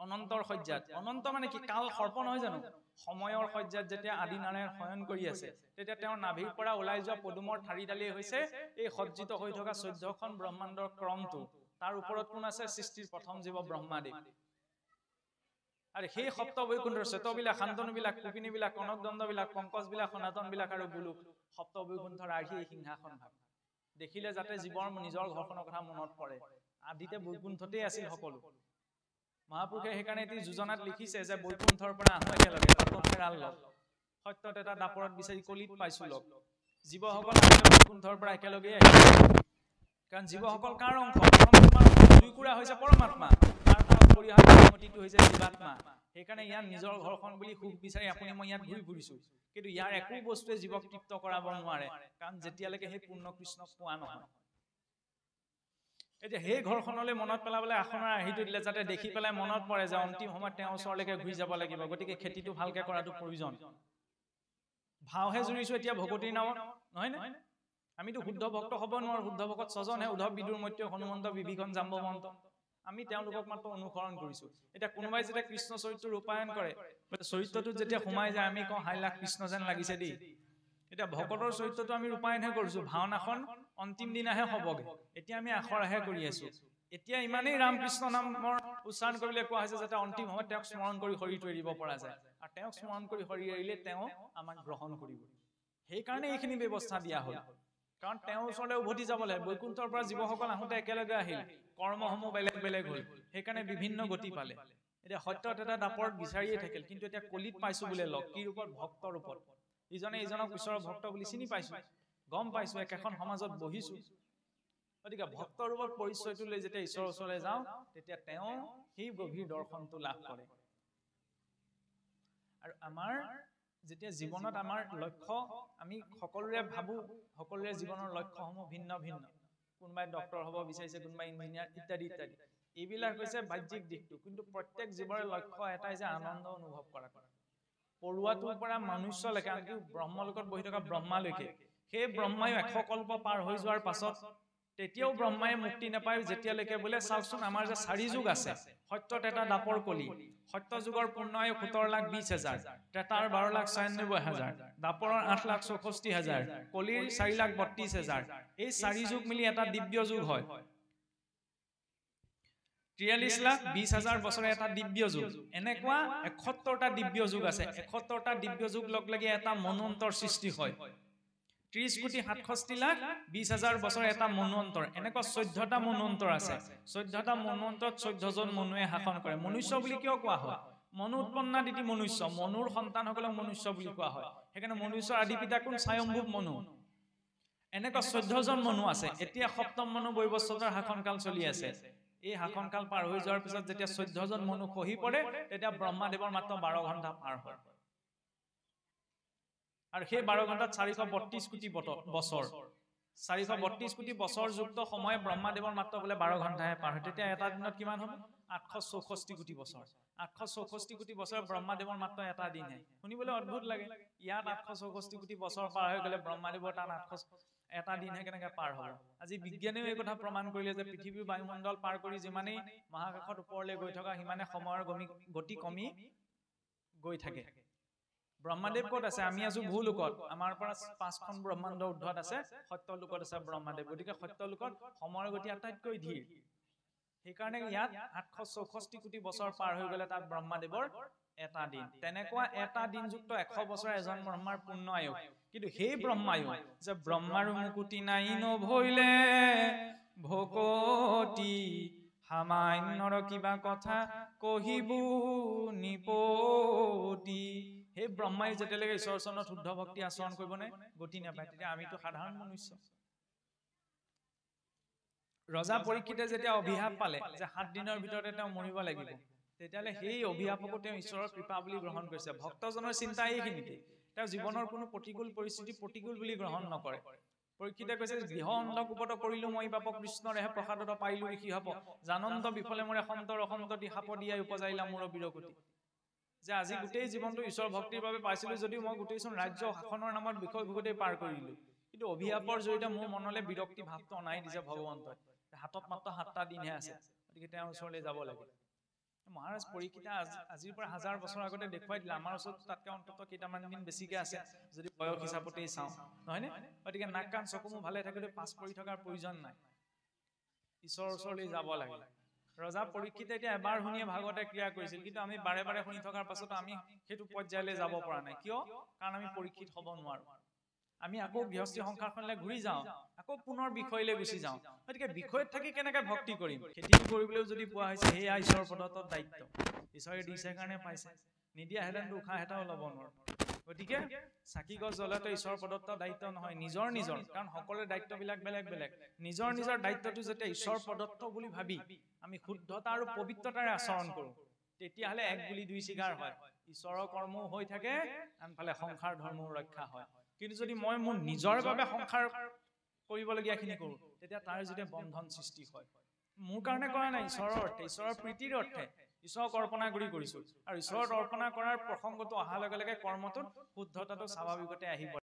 অনন্তৰ সজ্জাত অনন্ত মানে কি কাল সৰ্প নহয় জানো সময়ৰ সজ্জাত যেতিয়া আদি নাৰায়ণ শয়ন কৰি আছে তেতিয়া তেওঁৰ নাভিৰ পৰা ওলাই যোৱা পদুমৰ ঠাৰিডালেই হৈছে এই সজ্জিত হৈ থকা 14খন ব্ৰহ্মাণ্ডৰ ক্ৰমটো তাৰ ওপৰত কোন আছে সৃষ্টিৰ প্ৰথম জীৱ ব্ৰহ্মাদেৱ আৰু সেই সপ্ত বৈকুণ্ঠৰ শ্বেতবিলাক শান্তনুবিলাক কুপিনীবিলাক কনকদণ্ডবিলাক পংকজবিলাক সনাতনবিলাক আৰু গোলোক সপ্ত বৈকুণ্ঠৰ আৰ্হি সিংহাসন ভাগ দেখিলে যাতে জীৱৰ নিজৰ ঘৰখনৰ কথা মনত পৰে আদিতে বৈকুণ্ঠতেই আছিল সকলো মহাপুৰুষে সেইকাৰণে এটি যোজনাত লিখিছে যে বৈকুণ্ঠৰ পৰা আহো একেলগে তৎফেৰাল লগ সত্যত এটা দাপৰত বিচাৰি কলিত পাইছো লগ জীৱসকল বৈকুণ্ঠৰ পৰা একেলগে আহিছে কাৰণ জীৱসকল কাৰ অংশ পৰমাত্মাৰ দুইকুৰা হৈছে পৰমাত্মা তাৰ পৰা পৰিহাৰ গতিটো হৈছে জীৱাত্মা সেইকাৰণে ইয়াৰ নিজৰ ঘৰখন বুলি সুখ বিচাৰি আপুনি মই ইয়াত ঘূৰি ফুৰিছো কিন্তু ইয়াৰ একো বস্তুৱে জীৱক তৃপ্ত কৰাব নোৱাৰে কাৰণ যেতিয়ালৈকে সেই পূৰ্ণ কৃষ্ণক পোৱা নহয় এতিয়া সেই ঘৰখনলৈ মনত পেলাবলৈ আসনৰ আৰ্হিটো দিলে যাতে দেখি পেলাই মনত পৰে যে অন্তিম সময়ত তেওঁৰ ওচৰলৈকে ঘূৰি যাব লাগিব গতিকে খেতিটো ভালকে কৰাটো প্ৰয়োজন ভাওহে জুৰিছো এতিয়া ভগৱতীৰ নামত নহয় নে আমিতো শুদ্ধ ভক্ত হ'ব নোৱাৰো শুদ্ধ ভকত ছজনহে উদ্ধৱ বিদুৰ মৈত্য হনুমন্ত বিভীষণ জাম্বৱন্ত আমি তেওঁলোকক মাত্ৰ অনুসৰণ কৰিছো এতিয়া কোনোবাই যেতিয়া কৃষ্ণ চৰিত্ৰ ৰূপায়ণ কৰে চৰিত্ৰটোত যেতিয়া সোমাই যায় আমি কওঁ হাই লাখ কৃষ্ণ যেন লাগিছে দেই এতিয়া ভকতৰ চৰিত্ৰটো আমি ৰূপায়ণহে কৰিছো ভাওনাখন অন্তিম দিনাহে হ'বগে এতিয়া আমি আখৰাহে কৰি আছো এতিয়া ইমানেই ৰামকৃষ্ণ নামৰ উচ্চাৰণ কৰিবলৈ কোৱা হৈছে যাতে অন্তিম সময়ত তেওঁক স্মৰণ কৰি শৰীৰটো এৰিব পৰা যায় আৰু তেওঁক স্মৰণ কৰি শৰীৰ এৰিলে তেওঁ আমাক গ্ৰহণ কৰিব সেইকাৰণে এইখিনি ব্যৱস্থা দিয়া হ'ল কাৰণ তেওঁৰ ওচৰলৈ উভতি যাবলৈ বৈকুণ্ঠৰ পৰা জীৱসকল আহোঁতে একেলগে আহিল কৰ্মসমূহ বেলেগ বেলেগ হ'ল সেইকাৰণে বিভিন্ন গতি পালে এতিয়া সত্যত এটা দাপৰত বিচাৰিয়ে থাকিল কিন্তু এতিয়া কলিত পাইছো বোলে লগ কি ৰূপত ভক্তৰ ৰূপত ইজনে ইজনক ঈশ্বৰৰ ভক্ত বুলি চিনি পাইছো গম পাইছো একেখন সমাজত বহিছো গতিকে ভক্তৰ ৰূপত পৰিচয়টো লৈ যেতিয়া ঈশ্বৰৰ ওচৰলৈ যাওঁ তেতিয়া তেওঁ সেই গভীৰ দৰ্শনটো লাভ কৰে আৰু আমাৰ যেতিয়া জীৱনত আমাৰ লক্ষ্য আমি সকলোৰে ভাবো সকলোৰে জীৱনৰ লক্ষ্যসমূহ ভিন্ন ভিন্ন কোনোবাই ডক্টৰ হ'ব বিচাৰিছে কোনোবাই ইঞ্জিনিয়াৰ ইত্যাদি ইত্যাদি এইবিলাক হৈছে বাহ্যিক দিশটো কিন্তু প্ৰত্যেক জীৱৰে লক্ষ্য এটাই যে আনন্দ অনুভৱ কৰা পৰুৱাটোৰ পৰা মনুষ্যলৈকে আনকি ব্ৰহ্মলোকত বহি থকা ব্ৰহ্মালৈকে সেই ব্ৰহ্মায়ো 100 কল্প পাৰ হৈ যোৱাৰ পাছত তেতিয়াও ব্ৰহ্মাই মুক্তি নাপায় যেতিয়ালৈকে বোলে চাওকচোন আমাৰ যে 4 যুগ আছে সত্যত এটা দাপৰ কলি সত্য যুগৰ পূৰ্ণায়ু 17,20,000 ত্ৰেতাৰ 12,96,000 দাপৰৰ 8,64,000 কলিৰ 4,32,000 এই 4 যুগ মিলি এটা দিব্য যুগ হয় 43,20,000 বছৰে এটা দিব্য যুগ এনেকুৱা 71টা দিব্য যুগ আছে 71টা দিব্য যুগ লগ লাগি এটা মনন্তৰ সৃষ্টি হয় 30,67,20,000 বছৰ এটা মনন্তৰ এনেকুৱা 14টা মনন্তৰ আছে 14টা মনন্তৰত 14 জন মনুৱে শাসন কৰে মনুষ্য বুলি কিয় কোৱা হয় মনু উৎপন্নাদিতি মনুষ্য মনুৰ সন্তানসকলক মনুষ্য বুলি কোৱা হয় সেইকাৰণে মনুষ্যৰ আদি পিতা কোন স্বয়ম্ভুৱ মনু এনেকুৱা 14 জন মনু আছে এতিয়া সপ্তম মনু বৈবস্বতৰ শাসনকাল চলি আছে এই শাসনকাল পাৰ হৈ যোৱাৰ পিছত যেতিয়া 14 জন মনু খহি পৰে তেতিয়া ব্ৰহ্মাদেৱৰ মাত্ৰ 12 ঘণ্টা পাৰ হয় আৰু সেই 12 ঘণ্টাত 432 কোটি বছৰ 432 কোটি বছৰ যুক্ত সময় ব্ৰহ্মাদেৱৰ মাত্ৰ বোলে 12 ঘণ্টাহে পাৰ হয় তেতিয়া এটা দিনত কিমান হ'ব 864 কোটি বছৰ 864 কোটি বছৰ ব্ৰহ্মাদেৱৰ মাত্ৰ এটা দিনহে শুনিবলৈ অদ্ভুত লাগে ইয়াত 864 কোটি বছৰ পাৰ হৈ গলে ব্ৰহ্মাদেৱৰ তাত 800 এটা দিনহে কেনেকৈ পাৰ হ'ব আজি বিজ্ঞানেও এই কথা প্ৰমাণ কৰিলে যে পৃথিৱীৰ বায়ুমণ্ডল পাৰ কৰি যিমানেই মহাকাশত ওপৰলৈ গৈ থকা সিমানে সময়ৰ গতি কমি গৈ থাকে ব্ৰহ্মাদেৱ ক'ত আছে আমি আছো ভূলোকত আমাৰ পৰা 5খন ব্ৰহ্মাণ্ড উৰ্ধত আছে সত্য লোকত আছে ব্ৰহ্মাদেৱ গতিকে সত্য লোকত সময়ৰ গতি আটাইতকৈ ধীৰ সেইকাৰণে ইয়াত 864 কোটি বছৰ পাৰ হৈ গলে তাত ব্ৰহ্মাদেৱৰ এটা দিন তেনেকুৱা এটা দিন যুক্ত 100 বছৰ এজন ব্ৰহ্মাৰ পূৰ্ণ আয়ু কিন্তু সেই ব্ৰহ্মায়ু যে ব্ৰহ্মাৰ মুকুতি নাই নভৈলে ভকতি সামান্যৰ কিবা কথা কহিবু নিপতি সেই ব্ৰহ্মাই যেতিয়ালৈকে ঈশ্বৰ চৰণত শুদ্ধ ভক্তি আচৰণ কৰিব নে গতি নাপায় তেতিয়া আমিতো সাধাৰণ মনুষ্য ৰজা পৰীক্ষিতে যেতিয়া অভিশাপ পালে যে 7 দিনৰ ভিতৰতে তেওঁ মৰিব লাগিব তেতিয়ালে সেই অভিশাপকো তেওঁ ঈশ্বৰৰ কৃপা বুলি গ্ৰহণ কৰিছে ভক্তজনৰ চিন্তা এইখিনিতে তেওঁ জীৱনৰ কোনো প্ৰতিকূল পৰিস্থিতি প্ৰতিকূল বুলি গ্ৰহণ নকৰে পৰীক্ষিতে কৈছে গৃহ অন্ধকূপত কৰিলো মই বাপ কৃষ্ণৰেহে প্ৰসাদত পাইলো ঋষি হব জানন্ত বিফলে মৰে সন্তৰ অসন্ত দিহাপ দিয়াই উপজাইলা মোৰ বিৰকুতি যে আজি গোটেই জীৱনটো ঈশ্বৰ ভক্তিৰ বাবে পাইছিলো যদিও মই গোটেইখন ৰাজ্য শাসনৰ নামত বিষয় ভুগতেই পাৰ কৰিলো কিন্তু অভিশাপৰ জৰিয়তে মোৰ মনলৈ বিৰক্তি ভাৱটো অনাই দিছে ভগৱন্তই হাতত মাত্ৰ 7টা দিনহে আছে গতিকে তেওঁৰ ওচৰলৈ যাব লাগে মহাৰাজ পৰীক্ষিতে আজিৰ পৰা 1000 বছৰ আগতে দেখুৱাই দিলে আমাৰ ওচৰত তাতকে অন্তত কেইটামান দিন বেছিকে আছে যদি বয়স হিচাপতেই চাওঁ নহয়নে গতিকে নাক কাণ চকুমু ভালে থাকিলে পাছ পৰি থকাৰ প্ৰয়োজন নাই ঈশ্বৰৰ ওচৰলৈ যাব লাগে ৰজা পৰীক্ষিতে এতিয়া এবাৰ শুনিয়ে ভাগৱতে ক্ৰিয়া কৰিছিল কিন্তু আমি বাৰে বাৰে শুনি থকাৰ পাছত আমি সেইটো পৰ্যায়লৈ যাব পৰা নাই কিয় কাৰণ আমি পৰীক্ষিত হ'ব নোৱাৰো আমি আকৌ গৃহস্থী সংসাৰখনলৈ ঘূৰি যাওঁ আকৌ পুনৰ বিষয়লৈ গুচি যাওঁ গতিকে বিষয়ত থাকি কেনেকৈ ভক্তি কৰিম খেতি কৰিবলৈ যদি পোৱা হৈছে সেয়া ঈশ্বৰৰ প্ৰদত্ত দায়িত্ব ঈশ্বৰে দিছে কাৰণে পাইছে নিদিয়া হেতেন উশাহ এটাও ল'ব নোৱাৰো গতিকে চাকি গছ জ্বলাতে ঈশ্বৰৰ প্ৰদত্ত দায়িত্ব নহয় নিজৰ কাৰণ সকলোৰে দায়িত্ববিলাক বেলেগ বেলেগ নিজৰ দায়িত্বটো যেতিয়া ঈশ্বৰ প্ৰদত্ত বুলি ভাবি আমি শুদ্ধতা আৰু পবিত্ৰতাৰে আচৰণ কৰো তেতিয়াহ'লে এক গুলি দুই চিগাৰ হয় ঈশ্বৰৰ কৰ্মও হৈ থাকে আনফালে সংসাৰ ধৰ্মও ৰক্ষা হয় কিন্তু যদি মই মোৰ নিজৰ বাবে সংসাৰ কৰিবলগীয়াখিনি কৰো তেতিয়া তাৰ যেতিয়া বন্ধন সৃষ্টি হয় মোৰ কাৰণে কৰা নাই ঈশ্বৰৰ প্ৰীতিৰ অৰ্থে ঈশ্বৰক অৰ্পণা কৰিছো আৰু ঈশ্বৰক অৰ্পণা কৰাৰ প্ৰসংগটো অহাৰ লগে লগে কৰ্মটোত শুদ্ধতাটো স্বাভাৱিকতে আহিব